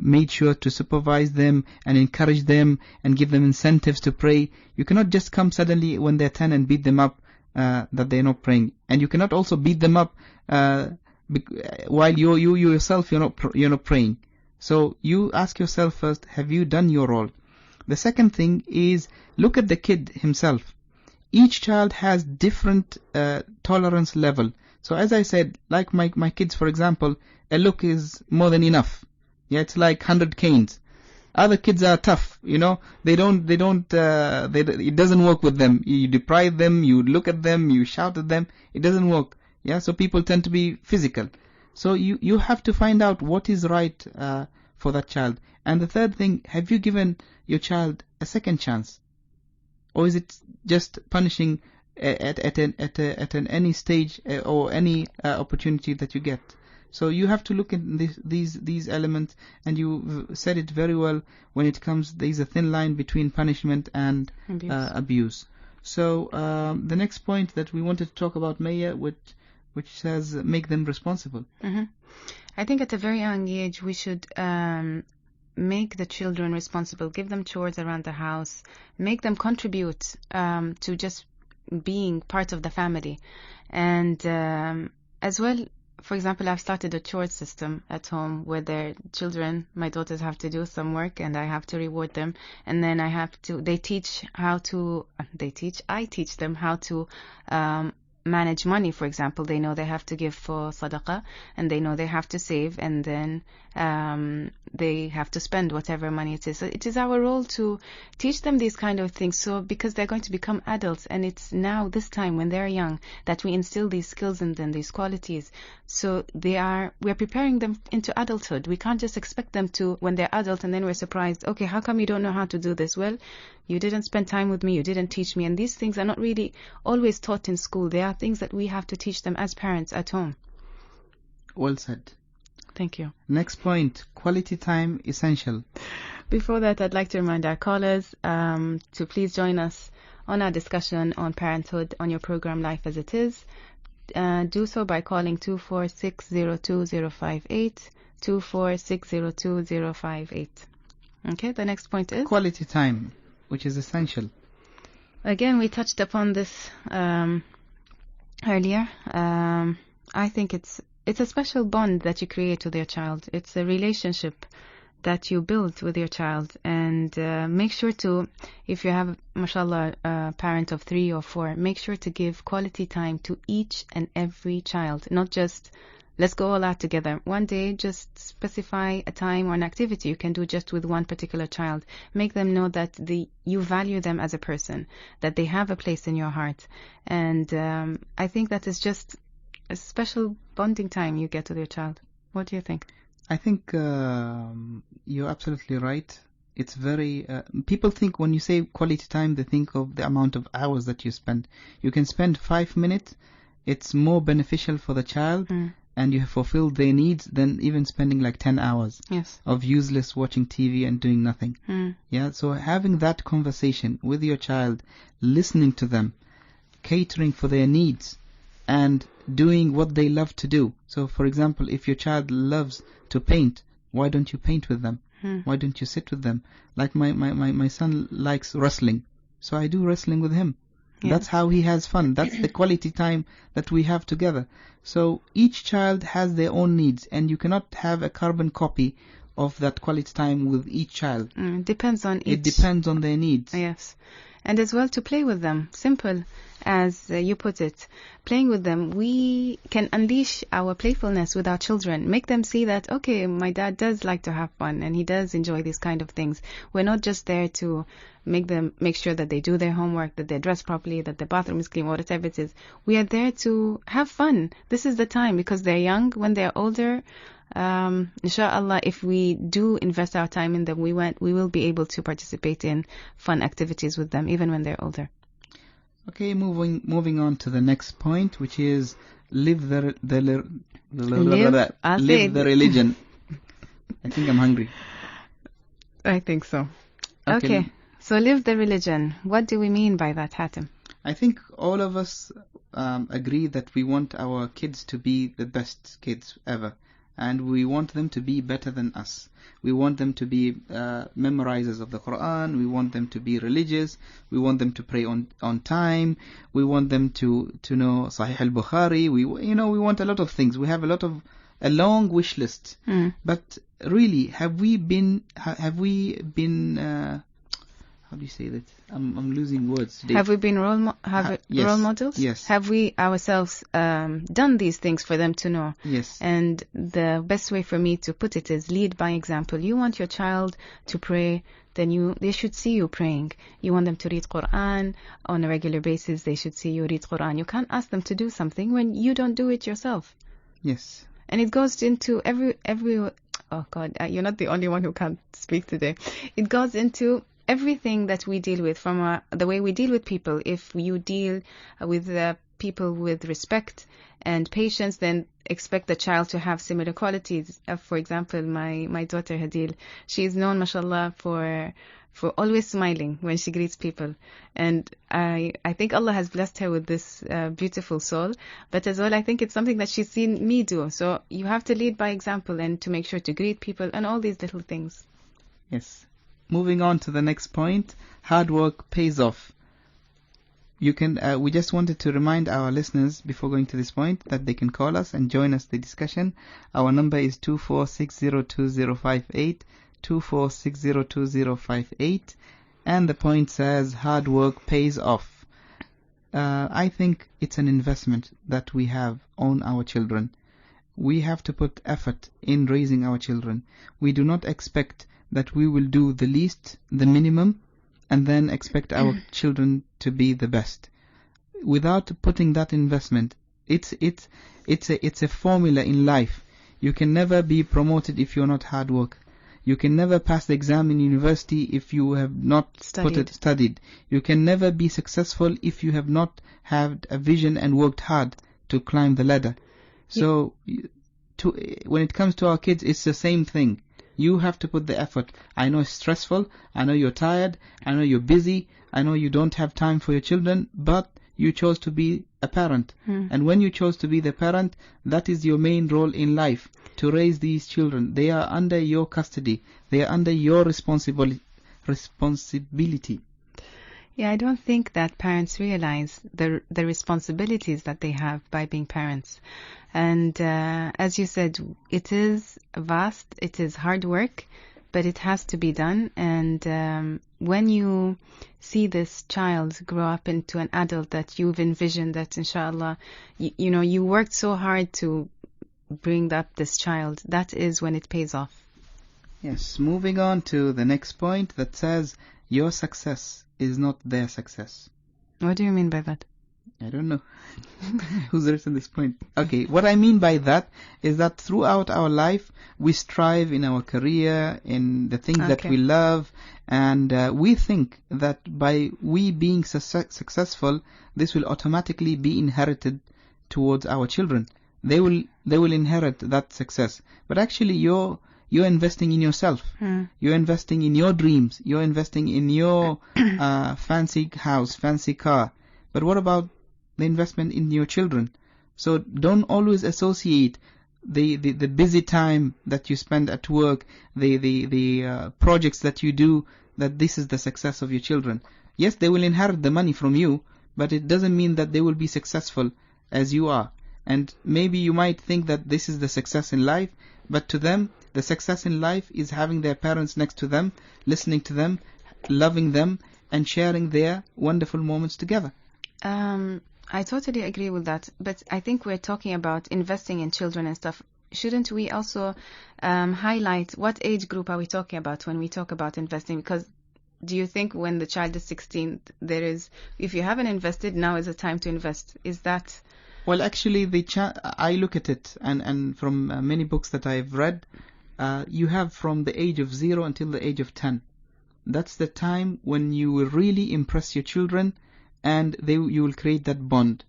made sure to supervise them and encourage them and give them incentives to pray, you cannot just come suddenly when they're 10 and beat them up that they're not praying. And you cannot also beat them up while you yourself you're not praying. So you ask yourself first, have you done your role? The second thing is, look at the kid himself. Each child has different tolerance level. So as I said, like my kids, for example, a look is more than enough. Yeah, it's like 100 canes. Other kids are tough, you know. It doesn't work with them. You deprive them, you look at them, you shout at them. It doesn't work. Yeah, so people tend to be physical. So you have to find out what is right for that child. And the third thing, have you given your child a second chance, or is it just punishing at any stage or any opportunity that you get? So you have to look at these elements, and you said it very well when it comes. There is a thin line between punishment and abuse. So the next point that we wanted to talk about, Maya, which says make them responsible. Mm-hmm. I think at a very young age we should make the children responsible, give them chores around the house, make them contribute to just being part of the family. And as well, for example, I've started a chores system at home where their children, my daughters, have to do some work and I have to reward them. And then I teach them how to manage money. For example, they know they have to give for sadaqah, and they know they have to save, and then they have to spend whatever money it is. So it is our role to teach them these kind of things, so because they're going to become adults, and it's now this time when they're young that we instill these skills in them, these qualities. So we're preparing them into adulthood. We can't just expect them to, when they're adult, and then we're surprised, okay, how come you don't know how to do this? Well, you didn't spend time with me, you didn't teach me. And these things are not really always taught in school. They are things that we have to teach them as parents at home. Well said. Thank you. Next point, quality time essential. Before that, I'd like to remind our callers to please join us on our discussion on parenthood on your program Life as It Is. Do so by calling 246-02058, 246-02058. Okay, the next point is? Quality time, which is essential. Again, we touched upon this earlier. I think it's a special bond that you create with your child. It's a relationship that you build with your child. And make sure to, if you have, mashallah, a parent of 3 or 4, make sure to give quality time to each and every child. Not just, let's go all out together. One day, just specify a time or an activity you can do just with one particular child. Make them know that you value them as a person, that they have a place in your heart. And I think that is just a special bonding time you get with your child. What do you think? I think you're absolutely right. It's very... people think when you say quality time, they think of the amount of hours that you spend. You can spend 5 minutes. It's more beneficial for the child. And you have fulfilled their needs than even spending like 10 hours of useless watching TV and doing nothing. Yeah, so having that conversation with your child, listening to them, catering for their needs, and doing what they love to do. So, for example, if your child loves to paint, why don't you paint with them? Why don't you sit with them? Like my son likes wrestling, so I do wrestling with him. That's how he has fun. That's the quality time that we have together. So each child has their own needs, and you cannot have a carbon copy of that quality time with each child. It depends on It depends on their needs. Yes. And as well to play with them. Simple as you put it. Playing with them, we can unleash our playfulness with our children. Make them see that, okay, my dad does like to have fun and he does enjoy these kind of things. We're not just there to make sure that they do their homework, that they're dressed properly, that the bathroom is clean, whatever it is. We are there to have fun. This is the time, because they're young. When they're older, inshallah, if we do invest our time in them, we will be able to participate in fun activities with them even when they're older. Okay, moving on to the next point, which is live the religion. I think I'm hungry. I think so. Okay, so live the religion. What do we mean by that, Hatem? I think all of us agree that we want our kids to be the best kids ever. and we want them to be better than us. We want them to be memorizers of the Quran. We want them to be religious. We want them to pray on time. We want them to know Sahih al-Bukhari. We want a lot of things. We have a long wish list. But really, have we been how do you say that? I'm losing words today. Have we been role models? Yes. Have we ourselves done these things for them to know? Yes. And the best way for me to put it is lead by example. You want your child to pray, then they should see you praying. You want them to read Quran on a regular basis, they should see you read Quran. You can't ask them to do something when you don't do it yourself. Yes. And it goes into every oh God, you're not the only one who can't speak today. It goes into everything that we deal with, from the way we deal with people. If you deal with people with respect and patience, then expect the child to have similar qualities. For example, my daughter Hadil, she is known, mashallah, for always smiling when she greets people. And I think Allah has blessed her with this beautiful soul. But as well, I think it's something that she's seen me do. So you have to lead by example and to make sure to greet people and all these little things. Yes. Moving on to the next point, hard work pays off. We just wanted to remind our listeners before going to this point that they can call us and join us in the discussion. Our number is 24602058, 24602058, and the point says hard work pays off. I think it's an investment that we have on our children. We have to put effort in raising our children. We do not expect that we will do the least, the minimum, and then expect our children to be the best. Without putting that investment, it's a formula in life. You can never be promoted if you're not hard work. You can never pass the exam in university if you have not studied. You can never be successful if you have not had a vision and worked hard to climb the ladder. So, when it comes to our kids, it's the same thing. You have to put the effort. I know it's stressful. I know you're tired. I know you're busy. I know you don't have time for your children, but you chose to be a parent. And when you chose to be the parent, that is your main role in life, to raise these children. They are under your custody. They are under your responsibility. Yeah, I don't think that parents realize the responsibilities that they have by being parents. And as you said, it is vast, it is hard work, but it has to be done. And when you see this child grow up into an adult that you've envisioned, that inshallah, you worked so hard to bring up this child, that is when it pays off. Yes, moving on to the next point that says your success is not their success. What do you mean by that? I don't know. Who's written this point? Okay, what I mean by that is that throughout our life, we strive in our career, in the things that we love, and we think that by we being successful, this will automatically be inherited towards our children. They will inherit that success. But actually, you're investing in yourself. You're investing in your dreams. You're investing in your fancy house, fancy car. But what about the investment in your children? So don't always associate the busy time that you spend at work, the projects that you do, that this is the success of your children. Yes, they will inherit the money from you, but it doesn't mean that they will be successful as you are. And maybe you might think that this is the success in life, but to them, the success in life is having their parents next to them, listening to them, loving them, and sharing their wonderful moments together. I totally agree with that. But I think we're talking about investing in children and stuff. Shouldn't we also highlight what age group are we talking about when we talk about investing? Because do you think when the child is 16, if you haven't invested, now is the time to invest? Is that... Well, actually, I look at it, and from many books that I've read, you have from the age of 0 until the age of 10. That's the time when you will really impress your children, and you will create that bond.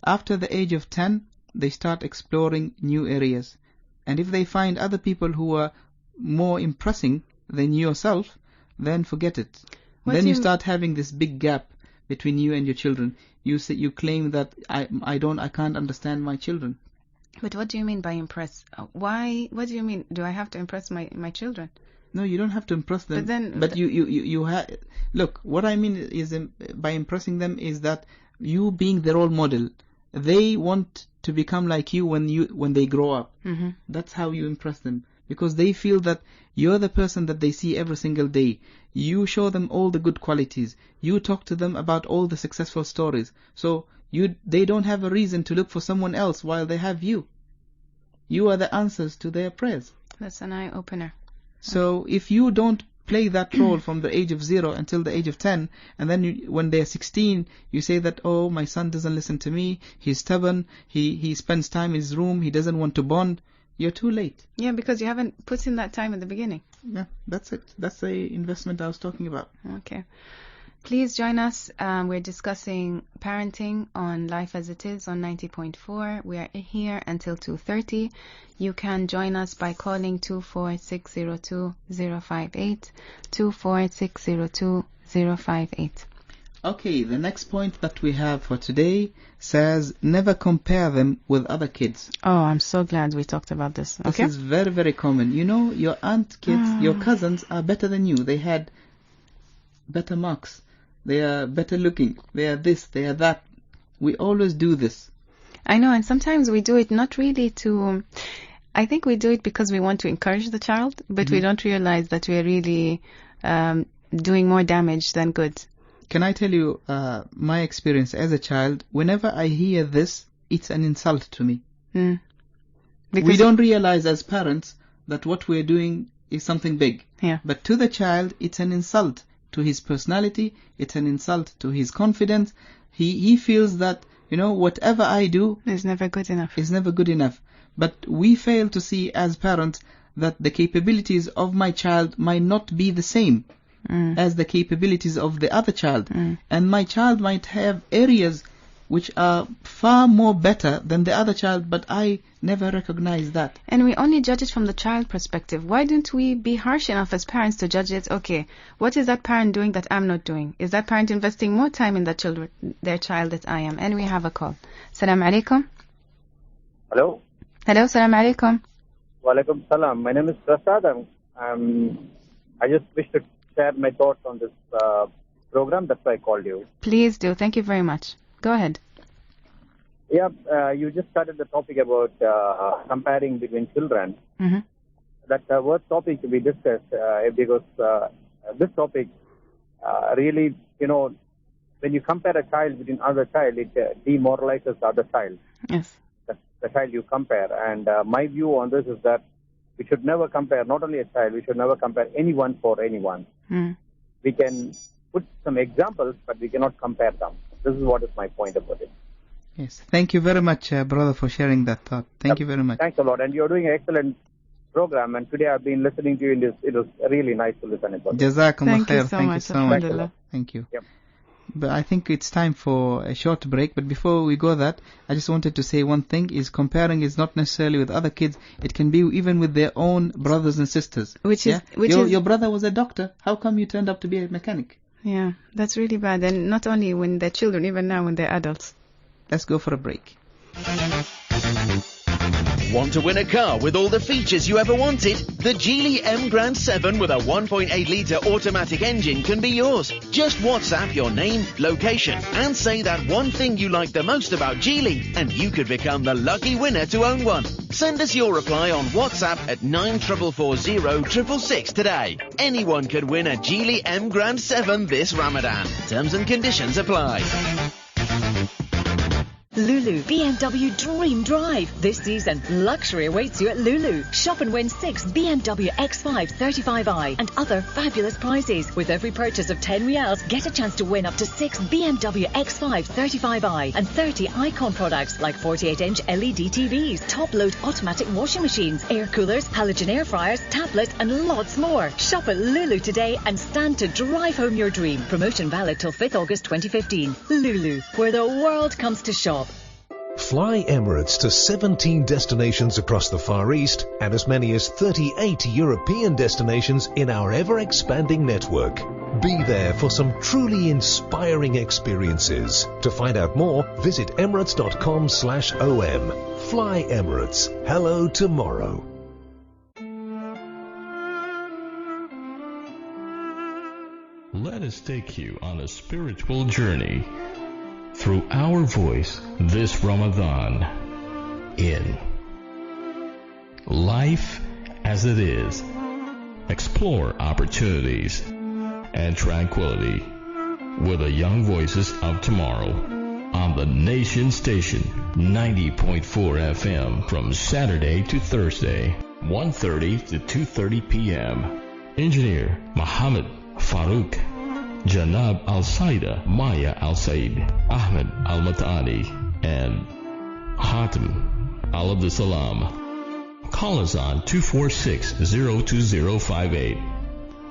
After the age of 10, they start exploring new areas. And if they find other people who are more impressing than yourself, then forget it. Then you start having this big gap between you and your children. You claim that I can't understand my children. But what do you mean by impress? Why? What do you mean? Do I have to impress my children? No, you don't have to impress them. But look, what I mean is by impressing them is that you being the role model, they want to become like you when they grow up. Mm-hmm. That's how you impress them, because they feel that you're the person that they see every single day. You show them all the good qualities. You talk to them about all the successful stories. So they don't have a reason to look for someone else while they have you. You are the answers to their prayers. That's an eye-opener. So if you don't play that role from the age of 0 until the age of 10, and then when they're 16, you say that, oh, my son doesn't listen to me, he's stubborn, he spends time in his room, he doesn't want to bond, you're too late. Yeah, because you haven't put in that time at the beginning. Yeah, that's it. That's the investment I was talking about. Okay. Please join us. We're discussing parenting on Life as It Is on 90.4. We are here until 2:30. You can join us by calling 24602-058, 24602-058. Okay, the next point that we have for today says never compare them with other kids. Oh, I'm so glad we talked about this. Okay? This is very, very common. You know, your aunt kids, your cousins are better than you. They had better marks. They are better looking. They are this, they are that. We always do this. I know, and sometimes we do it not really to... I think we do it because we want to encourage the child, but we don't realize that we're really doing more damage than good. Can I tell you my experience as a child? Whenever I hear this, it's an insult to me. We don't realize as parents that what we're doing is something big. Yeah. But to the child, it's an insult to his personality. It's an insult to his confidence. He feels that, whatever I do is never good enough. Is never good enough. But we fail to see as parents that the capabilities of my child might not be the same as the capabilities of the other child. And my child might have areas which are far more better than the other child, but I never recognize that. And we only judge it from the child perspective. Why don't we be harsh enough as parents to judge it? Okay, what is that parent doing that I'm not doing? Is that parent investing more time in their child that I am? And we have a call. Salam alaikum. Hello. Hello, salam alaikum. Wa alaikum salam. My name is Prasad. I just wish to share my thoughts on this program. That's why I called you. Please do. Thank you very much. Go ahead. Yeah, you just started the topic about comparing between children. Mm-hmm. That's a worth topic to be discussed because this topic really, when you compare a child with another child, it demoralizes the other child. Yes. The child you compare. And my view on this is that we should never compare, not only a child, we should never compare anyone for anyone. We can put some examples, but we cannot compare them. This is what is my point about it. Yes. Thank you very much, brother, for sharing that thought. Thank you very much. Thanks a lot. And you're doing an excellent program. And today I've been listening to you. It was really nice to listen about it. Jazakumullah khair. Thank you so much. Thank you. Yep. But I think it's time for a short break. But before we go that, I just wanted to say one thing, is comparing is not necessarily with other kids. It can be even with their own brothers and sisters. Your brother was a doctor. How come you turned up to be a mechanic? Yeah, that's really bad. And not only when they're children, even now when they're adults. Let's go for a break. Want to win a car with all the features you ever wanted? The Geely M Grand 7 with a 1.8-litre automatic engine can be yours. Just WhatsApp your name, location, and say that one thing you like the most about Geely, and you could become the lucky winner to own one. Send us your reply on WhatsApp at 9440 today. Anyone could win a Geely M Grand 7 this Ramadan. Terms and conditions apply. Lulu BMW Dream Drive. This season, luxury awaits you at Lulu. Shop and win 6 BMW X5 35i and other fabulous prizes. With every purchase of 10 Riyals, get a chance to win up to 6 BMW X5 35i and 30 Icon products like 48-inch LED TVs, top-load automatic washing machines, air coolers, halogen air fryers, tablets and lots more. Shop at Lulu today and stand to drive home your dream. Promotion valid till 5th August 2015. Lulu, where the world comes to shop. Fly Emirates to 17 destinations across the Far East and as many as 38 European destinations in our ever-expanding network. Be there for some truly inspiring experiences. To find out more, visit emirates.com/om. Fly Emirates. Hello tomorrow. Let us take you on a spiritual journey through our voice this Ramadan in Life as It Is. Explore opportunities and tranquility with the young voices of tomorrow on the Nation Station 90.4 FM from Saturday to Thursday, 1:30 to 2:30 p.m. Engineer Muhammad Farouk, Janab Al-Saida, Maya Al-Said, Ahmed Al-Matani, and Hatim Al-Abdussalam. Call us on 246-02058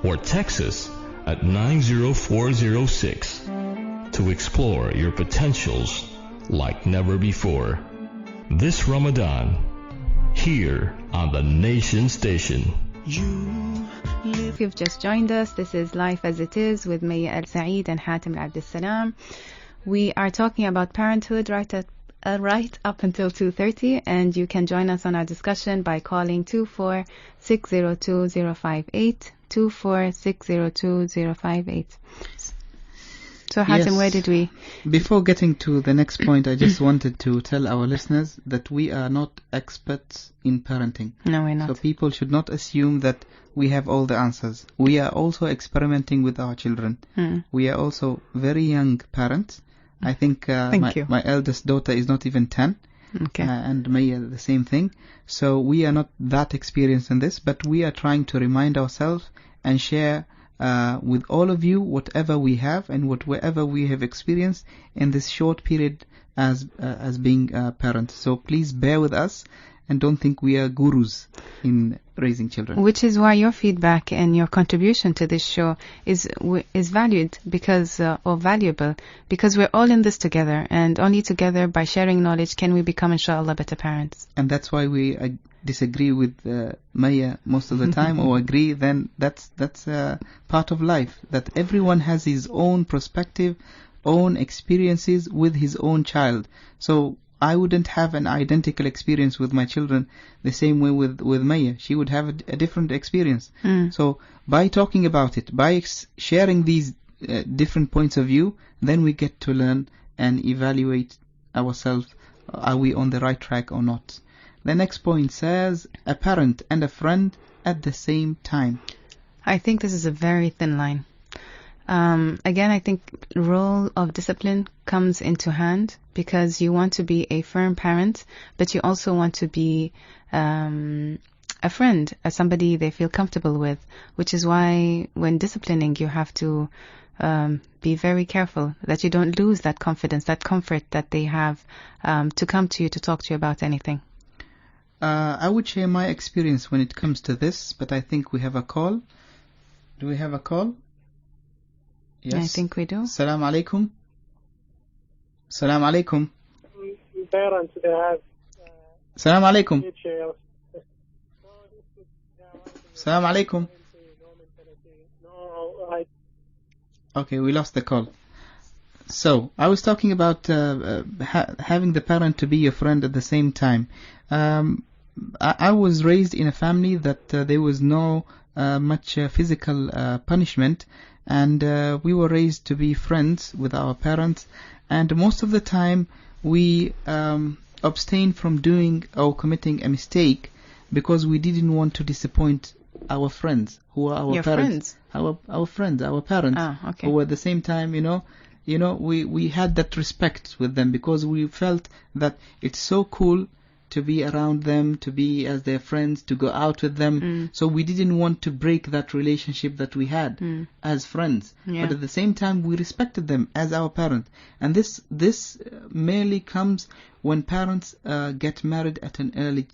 or text us at 90406 to explore your potentials like never before. This Ramadan, here on the Nation Station. If you've just joined us, this is Life as It Is with Maya Al-Said and Hatim Al-Abdussalam. We are talking about parenthood right up until 2:30, and you can join us on our discussion by calling 24602-058, 24602-058. So Hatim, Yes. where did we? Before getting to the next point, I just wanted to tell our listeners that we are not experts in parenting. No, we're not. So people should not assume that we have all the answers. We are also experimenting with our children. We are also very young parents. I think my eldest daughter is not even 10. Okay. And Maya the same thing. So we are not that experienced in this, but we are trying to remind ourselves and share with all of you whatever we have and whatever we have experienced in this short period as being parents. So please bear with us and don't think we are gurus in raising children. Which is why your feedback and your contribution to this show is valued or valuable, because we're all in this together, and only together by sharing knowledge can we become, inshallah, better parents. And that's why we disagree with Maya most of the time, or agree. Then that's part of life. That everyone has his own perspective, own experiences with his own child. So I wouldn't have an identical experience with my children the same way with Maya. She would have a different experience. So by talking about it, by sharing these different points of view, then we get to learn and evaluate ourselves. Are we on the right track or not? The next point says, a parent and a friend at the same time. I think this is a very thin line. Again, I think the role of discipline comes into hand, because you want to be a firm parent, but you also want to be a friend, somebody they feel comfortable with, which is why when disciplining you have to be very careful that you don't lose that confidence, that comfort that they have to come to you to talk to you about anything. I would share my experience when it comes to this, but I think we have a call. Do we have a call? Yes. I think we do. Salam alaikum. Salam alaikum. Parents, they have... Salam alaikum. Salam alaikum. Okay, we lost the call. So, I was talking about having the parent to be your friend at the same time. I was raised in a family that there was no much physical punishment, and we were raised to be friends with our parents, and most of the time we abstained from doing or committing a mistake because we didn't want to disappoint our friends, who are our Your parents. friends? Our friends, our parents, okay. who at the same time, we had that respect with them, because we felt that it's so cool to be around them, to be as their friends, to go out with them. So we didn't want to break that relationship that we had as friends. Yeah. But at the same time, we respected them as our parents. And this merely comes when parents get married at an early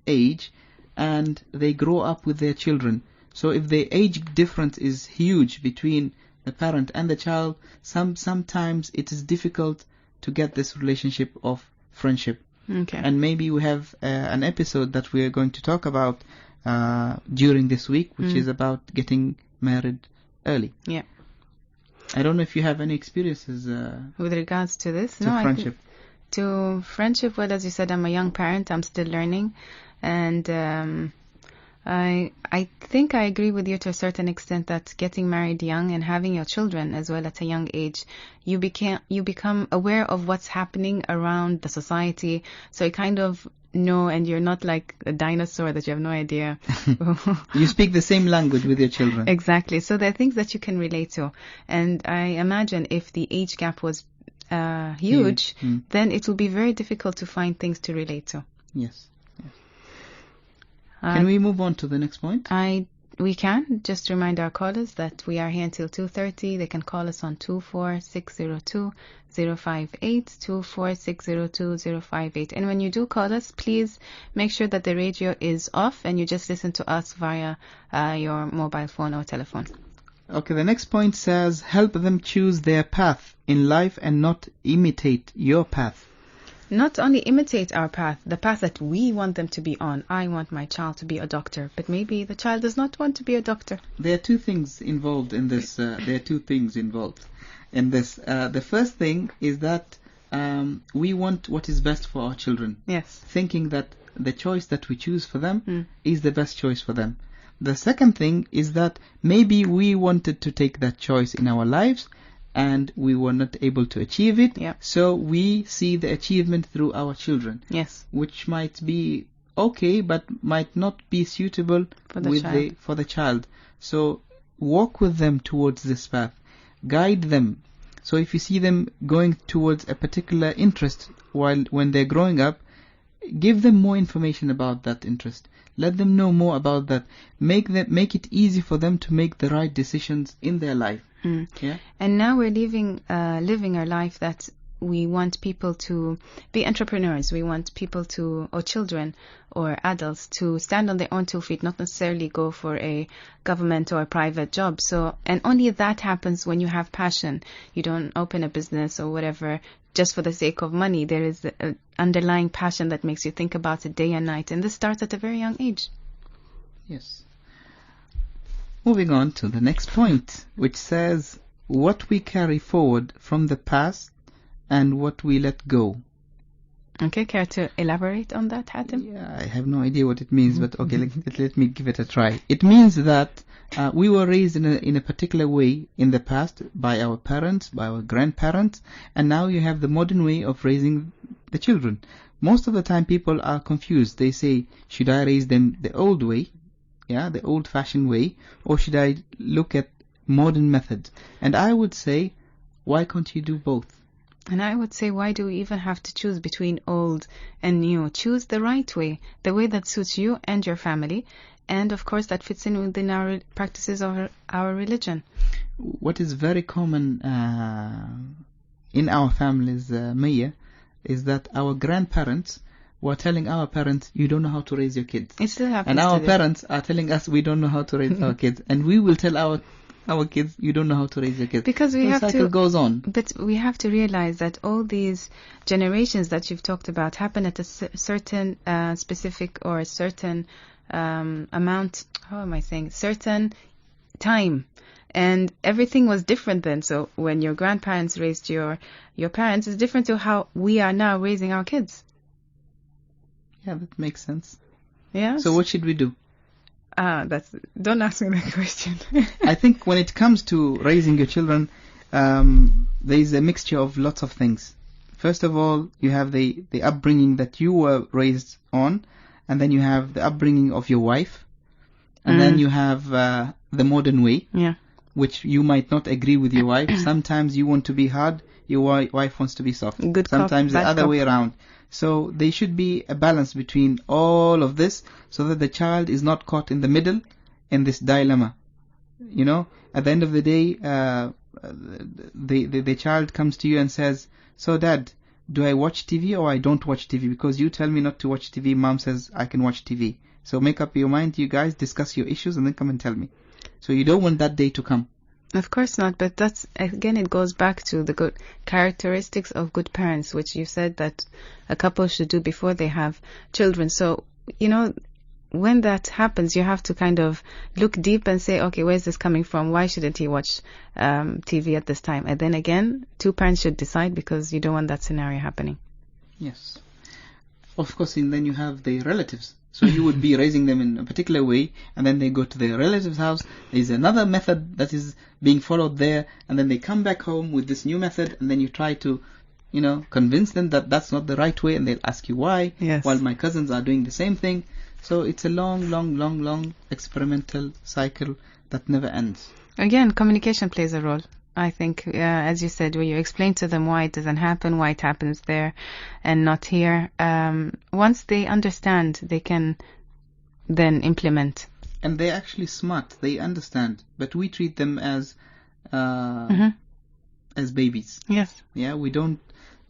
age and they grow up with their children. So if the age difference is huge between the parent and the child, sometimes it is difficult to get this relationship of friendship. Okay. And maybe we have an episode that we are going to talk about during this week, which is about getting married early. Yeah. I don't know if you have any experiences with regards to this. To friendship. To friendship, well, as you said, I'm a young parent. I'm still learning, and I think I agree with you to a certain extent that getting married young and having your children as well at a young age, you become aware of what's happening around the society. So you kind of know, and you're not like a dinosaur that you have no idea. You speak the same language with your children. Exactly. So there are things that you can relate to. And I imagine if the age gap was huge, then it will be very difficult to find things to relate to. Yes. Can we move on to the next point? We can. Just remind our callers that we are here until 2:30. They can call us on 24602-058, 24602-058. And when you do call us, please make sure that the radio is off and you just listen to us via your mobile phone or telephone. Okay, the next point says, help them choose their path in life and not imitate your path. Not only imitate our path, the path that we want them to be on. I want my child to be a doctor, but maybe the child does not want to be a doctor. There are two things involved in this. The first thing is that we want what is best for our children. Yes. Thinking that the choice that we choose for them is the best choice for them. The second thing is that maybe we wanted to take that choice in our lives, and we were not able to achieve it. Yeah. So we see the achievement through our children. Yes. Which might be okay, but might not be suitable for the child. So walk with them towards this path. Guide them. So if you see them going towards a particular interest when they're growing up, give them more information about that interest. Let them know more about that. Make it easy for them to make the right decisions in their life. Yeah. And now we're living our life that we want people to be entrepreneurs. We want people or children or adults to stand on their own 2 feet, not necessarily go for a government or a private job. And only that happens when you have passion. You don't open a business or whatever just for the sake of money. There is an underlying passion that makes you think about it day and night. And this starts at a very young age. Yes. Moving on to the next point, which says what we carry forward from the past and what we let go. Okay, care to elaborate on that, Hatem? Yeah, I have no idea what it means, but okay, let me give it a try. It means that we were raised in a particular way in the past by our parents, by our grandparents, and now you have the modern way of raising the children. Most of the time people are confused. They say, should I raise them the old way? Yeah, the old-fashioned way, or should I look at modern methods? And I would say, why can't you do both? And I would say, why do we even have to choose between old and new? Choose the right way, the way that suits you and your family, and of course that fits in within our practices of our religion. What is very common in our families, Maya, is that our grandparents were telling our parents, you don't know how to raise your kids. It still happens. And our parents are telling us, we don't know how to raise our kids. And we will tell our kids, you don't know how to raise your kids. Because the cycle goes on. But we have to realize that all these generations that you've talked about happen at a certain specific or a certain amount. How am I saying? Certain time. And everything was different then. So when your grandparents raised your parents, it's different to how we are now raising our kids. Yeah, that makes sense. Yeah. So what should we do? Don't ask me that question. I think when it comes to raising your children, there is a mixture of lots of things. First of all, you have the upbringing that you were raised on, and then you have the upbringing of your wife, and then you have the modern way, which you might not agree with your wife. Sometimes you want to be hard, your wife wants to be soft. Sometimes the other way around. So there should be a balance between all of this so that the child is not caught in the middle in this dilemma. You know, at the end of the day, the child comes to you and says, so Dad, do I watch TV or I don't watch TV? Because you tell me not to watch TV, Mom says I can watch TV. So make up your mind, you guys, discuss your issues and then come and tell me. So you don't want that day to come. Of course not, but that's, again, it goes back to the good characteristics of good parents, which you said that a couple should do before they have children. So, you know, when that happens, you have to kind of look deep and say, okay, where's this coming from? Why shouldn't he watch TV at this time? And then again, two parents should decide, because you don't want that scenario happening. Yes. Of course, and then you have the relatives. So you would be raising them in a particular way, and then they go to their relative's house. There's another method that is being followed there, and then they come back home with this new method, and then you try to, convince them that that's not the right way, and they'll ask you why. Yes. While my cousins are doing the same thing. So it's a long experimental cycle that never ends. Again, communication plays a role. I think, as you said, when you explain to them why it doesn't happen, why it happens there and not here, once they understand, they can then implement. And they're actually smart. They understand. But we treat them as babies. Yes. Yeah, we don't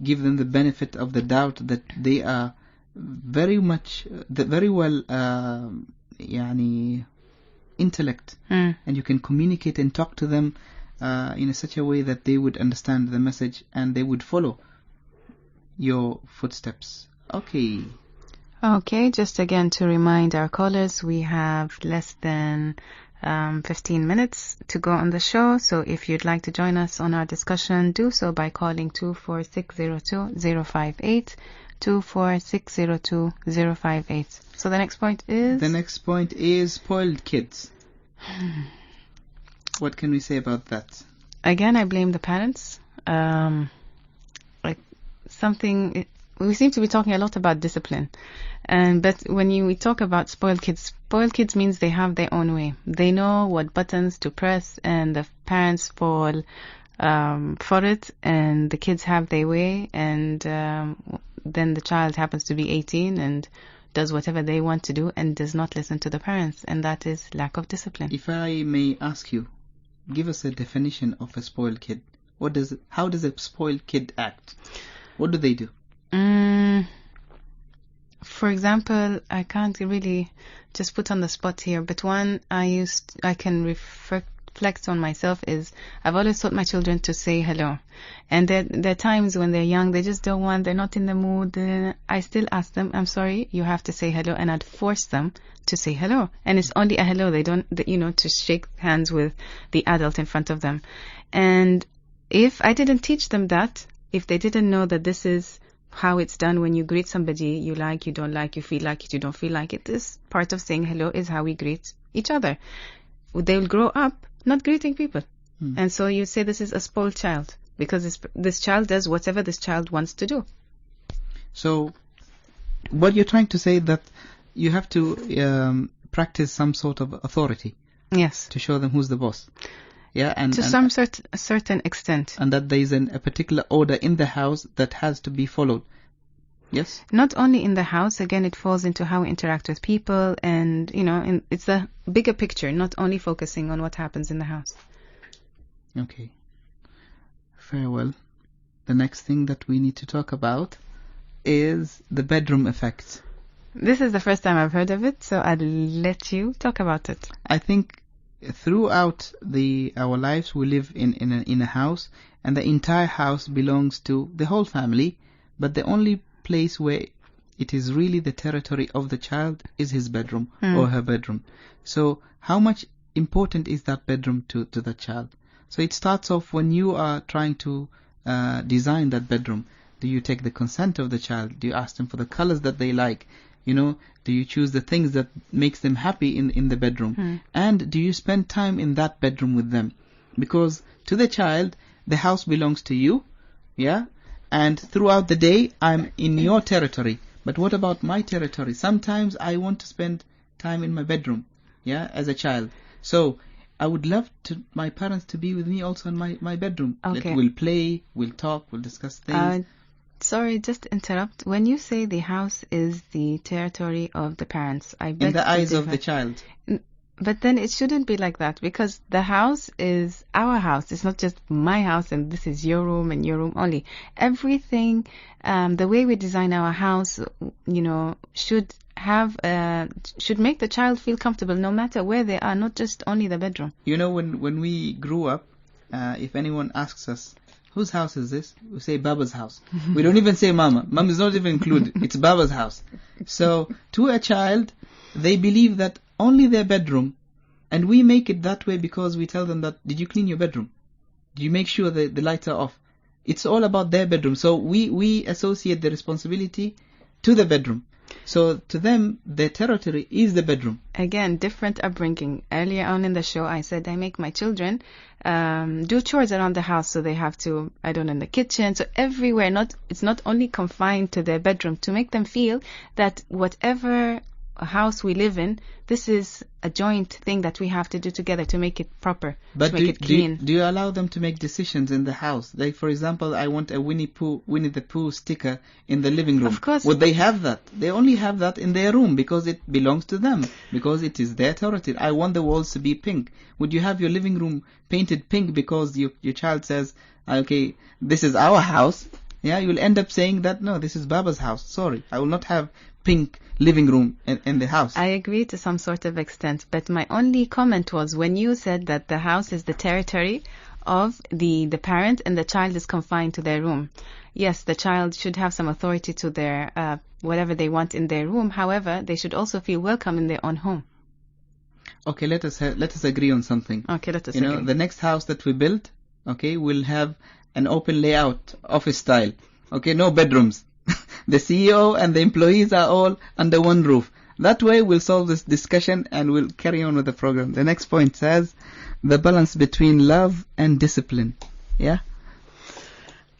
give them the benefit of the doubt that they are very well intellect, and you can communicate and talk to them in such a way that they would understand the message and they would follow your footsteps. Okay, just again to remind our callers, we have less than 15 minutes to go on the show, so if you'd like to join us on our discussion, do so by calling 24602-058, 24602-058. So the next point is? The next point is spoiled kids. What can we say about that? Again, I blame the parents. We seem to be talking a lot about discipline. But when we talk about spoiled kids means they have their own way. They know what buttons to press, and the parents fall for it, and the kids have their way, and then the child happens to be 18 and does whatever they want to do and does not listen to the parents, and that is lack of discipline. If I may ask you, give us a definition of a spoiled kid. How does a spoiled kid act? What do they do? For example, I can't really just put on the spot here, but one I can reflect on myself is I've always taught my children to say hello. And there are times when they're young, they just don't want, they're not in the mood. I still ask them, I'm sorry, you have to say hello, and I'd force them to say hello. And it's only a hello. They don't, to shake hands with the adult in front of them. And if I didn't teach them that, if they didn't know that this is how it's done when you greet somebody you like, you don't like, you feel like it, you don't feel like it, this part of saying hello is how we greet each other. They will grow up not greeting people. And so you say this is a spoiled child, because this child does whatever this child wants to do. So what you're trying to say that you have to practice some sort of authority. Yes. To show them who's the boss. Yeah, and to some certain extent. And that there is a particular order in the house that has to be followed. Yes? Not only in the house, again, it falls into how we interact with people, and, it's a bigger picture, not only focusing on what happens in the house. Okay. Very well. The next thing that we need to talk about is the bedroom effect. This is the first time I've heard of it, so I'll let you talk about it. I think throughout our lives we live in a house, and the entire house belongs to the whole family, but the only place where it is really the territory of the child is his bedroom or her bedroom. So how much important is that bedroom to the child? So it starts off when you are trying to design that bedroom. Do you take the consent of the child? Do you ask them for the colors that they like? Do you choose the things that makes them happy in the bedroom? And do you spend time in that bedroom with them? Because to the child, the house belongs to you, yeah? And throughout the day, I'm in your territory. But what about my territory? Sometimes I want to spend time in my bedroom, yeah, as a child. So I would love my parents to be with me also in my bedroom. Okay. We'll play, we'll talk, we'll discuss things. Sorry, just interrupt. When you say the house is the territory of the parents, I beg in the eyes of the child. But then it shouldn't be like that, because the house is our house. It's not just my house and this is your room and your room only. Everything, the way we design our house, should make the child feel comfortable no matter where they are, not just only the bedroom. When we grew up, if anyone asks us, whose house is this? We say Baba's house. We don't even say Mama. Mom is not even included. It's Baba's house. So to a child, they believe that only their bedroom, and we make it that way because we tell them that, did you clean your bedroom? Did you make sure the lights are off? It's all about their bedroom. So we associate the responsibility to the bedroom. So to them, their territory is the bedroom. Again, different upbringing. Earlier on in the show, I said I make my children do chores around the house, so they have to, in the kitchen, so everywhere. It's not only confined to their bedroom, to make them feel that whatever house we live in, this is a joint thing that we have to do together to make it proper, but to make it clean. Do you allow them to make decisions in the house? Like, for example, I want a Winnie the Pooh sticker in the living room. Of course. Would they have that? They only have that in their room because it belongs to them, because it is their territory. I want the walls to be pink. Would you have your living room painted pink because your child says, okay, this is our house? Yeah, you will end up saying that, no, this is Baba's house. Sorry, I will not have pink living room in the house. I agree to some sort of extent, but my only comment was when you said that the house is the territory of the parent and the child is confined to their room. Yes, the child should have some authority to their whatever they want in their room. However, they should also feel welcome in their own home. Okay, let us agree on something. Okay, let us agree. The next house that we build, okay, will have an open layout, office style. Okay, no bedrooms. The CEO and the employees are all under one roof. That way we'll solve this discussion and we'll carry on with the program. The next point says the balance between love and discipline. Yeah?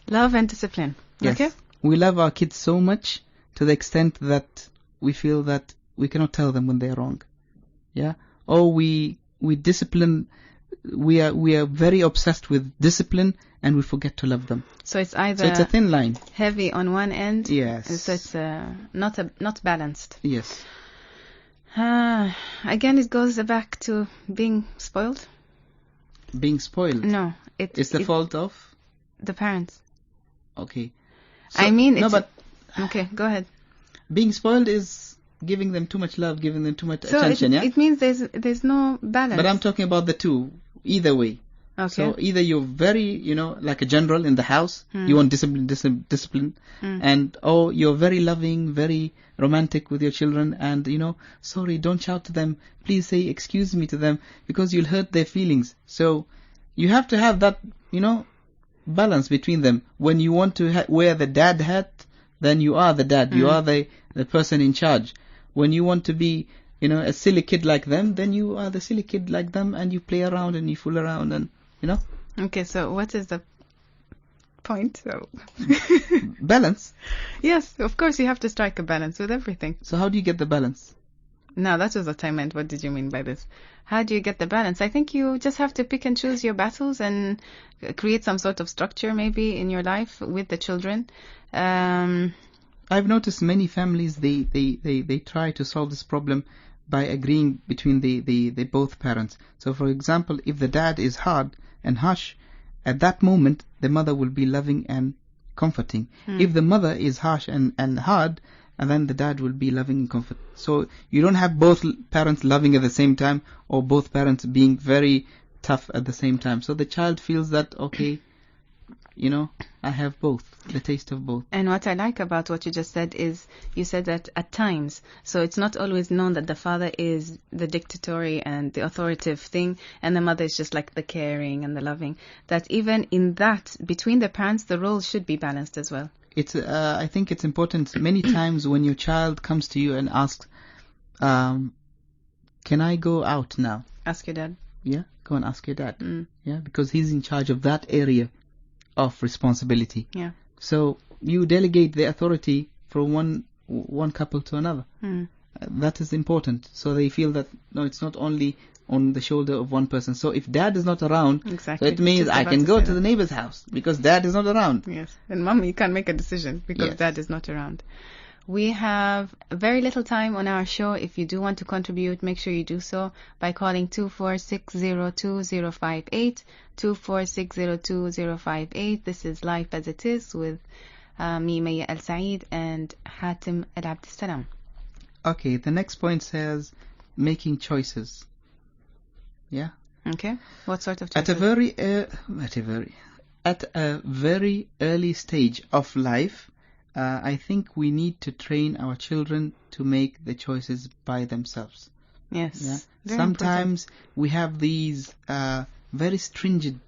Love and discipline. Yes. Okay. We love our kids so much to the extent that we feel that we cannot tell them when they're wrong. Yeah? Or we discipline, we are very obsessed with discipline and we forget to love them. So it's either it's a thin line. Heavy on one end. Yes. So it's not balanced. Yes. Again, it goes back to being spoiled. Being spoiled? No. It's the fault of? The parents. Okay. So, okay, go ahead. Being spoiled is giving them too much love, giving them too much attention, yeah? It means there's no balance. But I'm talking about the two, either way. Okay. So either you're very, like a general in the house, you want discipline, and you're very loving, very romantic with your children, and sorry, don't shout to them, please say excuse me to them, because you'll hurt their feelings. So you have to have that, balance between them. When you want to wear the dad hat, then you are the dad, you are the person in charge. When you want to be, a silly kid like them, then you are the silly kid like them, and you play around and you fool around and, Okay, so what is the point? So balance. Yes, of course you have to strike a balance with everything. So how do you get the balance? No, that was what I meant. What did you mean by this? How do you get the balance? I think you just have to pick and choose your battles and create some sort of structure maybe in your life with the children. I've noticed many families, they try to solve this problem by agreeing between the both parents. So for example, if the dad is hard and harsh, at that moment the mother will be loving and comforting. If the mother is harsh and hard, and then the dad will be loving and comfort. So you don't have both parents loving at the same time, or both parents being very tough at the same time. So the child feels that, okay, I have both, the taste of both. And what I like about what you just said is you said that at times, so it's not always known that the father is the dictatorial and the authoritative thing, and the mother is just like the caring and the loving. That even in that, between the parents, the roles should be balanced as well. I think it's important many times when your child comes to you and asks, can I go out now? Ask your dad. Yeah, go and ask your dad. Yeah, because he's in charge of that area of responsibility. Yeah. So you delegate the authority from one couple to another. That is important. So they feel that, no, it's not only on the shoulder of one person. So if dad is not around, exactly. So it means I can go to the neighbor's house because dad is not around. Yes. And mom, you can't make a decision because dad is not around. We have very little time on our show. If you do want to contribute, make sure you do so by calling 246020058, 246020058. This is Life as It Is with me, Maya Al Saeed, and Hatim Al Abd Salam. Okay, the next point says making choices. Yeah. Okay. What sort of choices? At a very early stage of life, I think we need to train our children to make the choices by themselves. Yes. Yeah? Sometimes we have these very stringent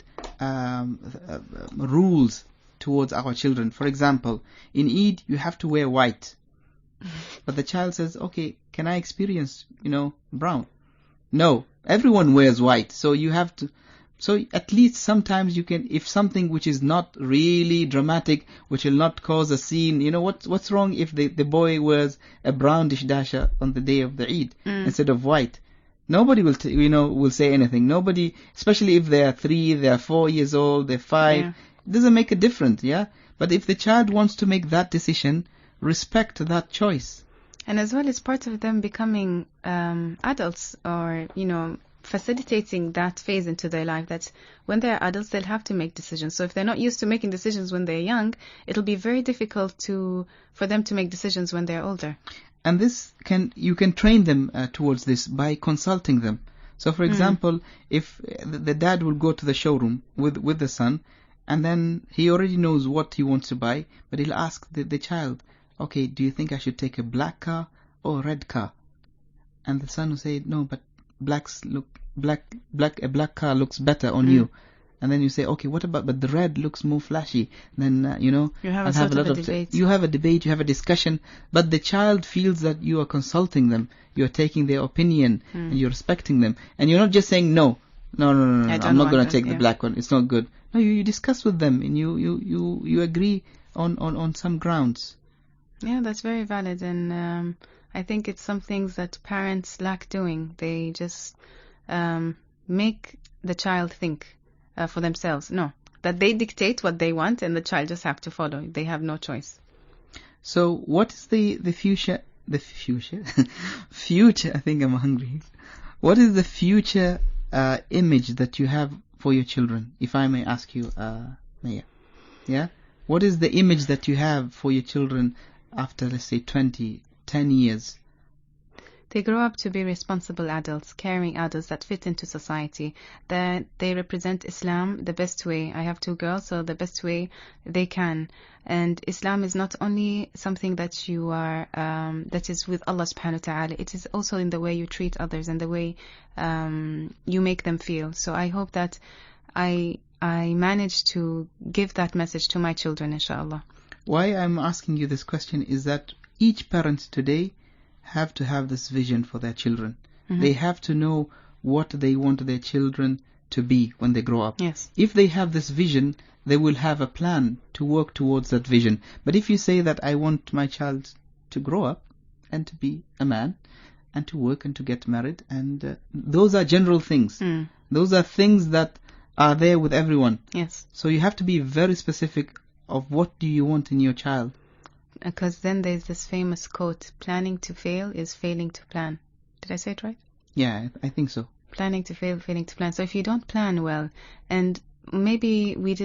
rules towards our children. For example, in Eid you have to wear white, but the child says, "Okay, can I experience, brown?" No, everyone wears white, so you have to. So at least sometimes you can, if something which is not really dramatic, which will not cause a scene, what's wrong if the boy wears a brown dishdasha on the day of the Eid instead of white? Nobody will, will say anything. Nobody, especially if they are 3, they are 4 years old, they're 5. Yeah. It doesn't make a difference, yeah? But if the child wants to make that decision, respect that choice. And as well, it's part of them becoming adults, or, facilitating that phase into their life, that when they're adults they'll have to make decisions. So if they're not used to making decisions when they're young, it'll be very difficult for them to make decisions when they're older. And you can train them towards this by consulting them. So for example, if the dad will go to the showroom with the son, and then he already knows what he wants to buy, but he'll ask the child, "Okay, do you think I should take a black car or a red car?" And the son will say, "No, but a black car looks better on you." And then you say, "Okay, what about, but the red looks more flashy." Then, you have a lot of debate. You have a debate, you have a discussion, but the child feels that you are consulting them, you are taking their opinion, and you're respecting them. And you're not just saying, no, I'm not going to take the black one, it's not good. No, you discuss with them, and you agree on some grounds. Yeah, that's very valid, and I think it's some things that parents lack doing. They just make the child think for themselves. No, that they dictate what they want and the child just have to follow. They have no choice. So what is the future? The future? Future, I think I'm hungry. What is the future image that you have for your children? If I may ask you, Maya. Yeah? What is the image that you have for your children after, let's say, 10 years? They grow up to be responsible adults, caring adults that fit into society, that they represent Islam the best way. I have 2 girls, so the best way they can. And Islam is not only something that you are, that is with Allah subhanahu wa ta'ala, it is also in the way you treat others and the way you make them feel. So I hope that I manage to give that message to my children, inshallah. Why I'm asking you this question is that each parent today have to have this vision for their children. Mm-hmm. They have to know what they want their children to be when they grow up. Yes. If they have this vision, they will have a plan to work towards that vision. But if you say that I want my child to grow up and to be a man and to work and to get married, and those are general things. Those are things that are there with everyone. Yes. So you have to be very specific of what do you want in your child. Because then there's this famous quote, planning to fail is failing to plan. Did I say it right? Yeah, I think so. Planning to fail, failing to plan. So if you don't plan well, and maybe it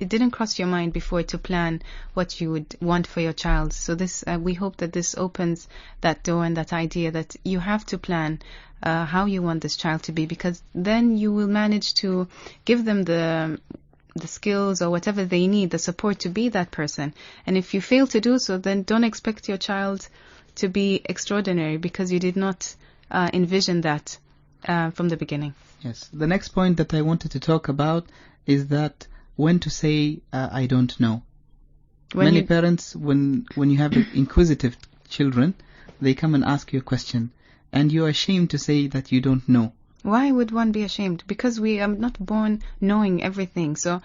didn't cross your mind before to plan what you would want for your child. So this, we hope that this opens that door and that idea that you have to plan how you want this child to be, because then you will manage to give them the skills or whatever they need, the support to be that person. And if you fail to do so, then don't expect your child to be extraordinary, because you did not envision that from the beginning. Yes. The next point that I wanted to talk about is that when to say I don't know. Many parents, when you have inquisitive children, they come and ask you a question, and you're ashamed to say that you don't know. Why would one be ashamed? Because we are not born knowing everything. So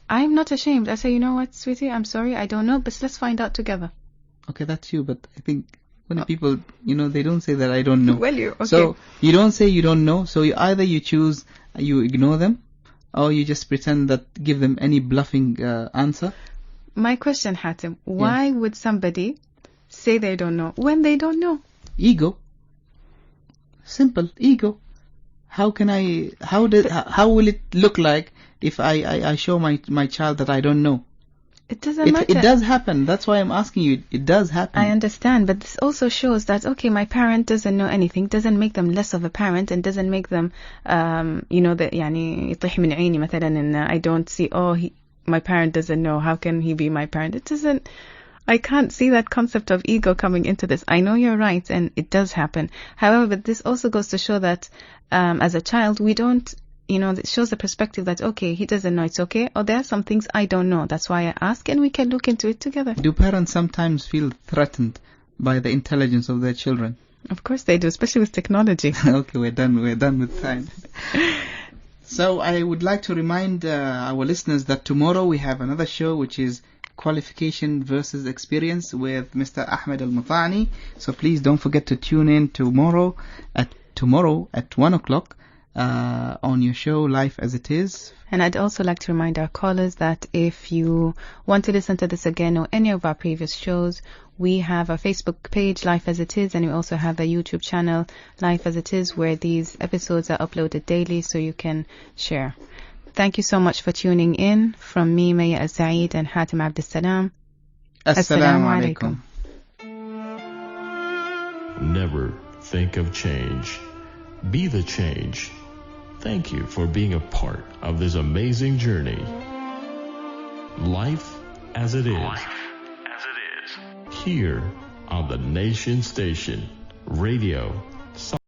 I'm not ashamed. I say, you know what, sweetie, I'm sorry, I don't know, but let's find out together. Okay, that's you, but I think when people, they don't say that I don't know. Well, okay. So you don't say you don't know, so either you choose, you ignore them, or you just pretend that, give them any bluffing answer. My question, Hatem, why would somebody say they don't know when they don't know? Ego. Simple, ego. How will it look like if I show my child that I don't know? It doesn't matter. It does happen. That's why I'm asking you. It does happen. I understand, but this also shows that, okay, my parent doesn't know anything, doesn't make them less of a parent, and doesn't make them, that, يطيح من عيني مثلا, and I don't see, my parent doesn't know. How can he be my parent? It doesn't. I can't see that concept of ego coming into this. I know you're right, and it does happen. However, but this also goes to show that as a child, we don't, it shows the perspective that, okay, he doesn't know, it's okay. Or there are some things I don't know. That's why I ask, and we can look into it together. Do parents sometimes feel threatened by the intelligence of their children? Of course they do, especially with technology. Okay, we're done with time. So I would like to remind our listeners that tomorrow we have another show, which is Qualification versus Experience with Mr. Ahmed Al-Mutani. So please don't forget to tune in tomorrow at 1 o'clock on your show Life as It Is. And I'd also like to remind our callers that if you want to listen to this again or any of our previous shows, we have a Facebook page, Life as It Is, and we also have a YouTube channel, Life as It Is, where these episodes are uploaded daily so you can share. Thank you so much for tuning in. From me, Maya Al-Saeed and Hatim Abdussalam. Assalamu alaikum. Never think of change. Be the change. Thank you for being a part of this amazing journey. Life as it is. Life as it is. Here on the Nation Station Radio.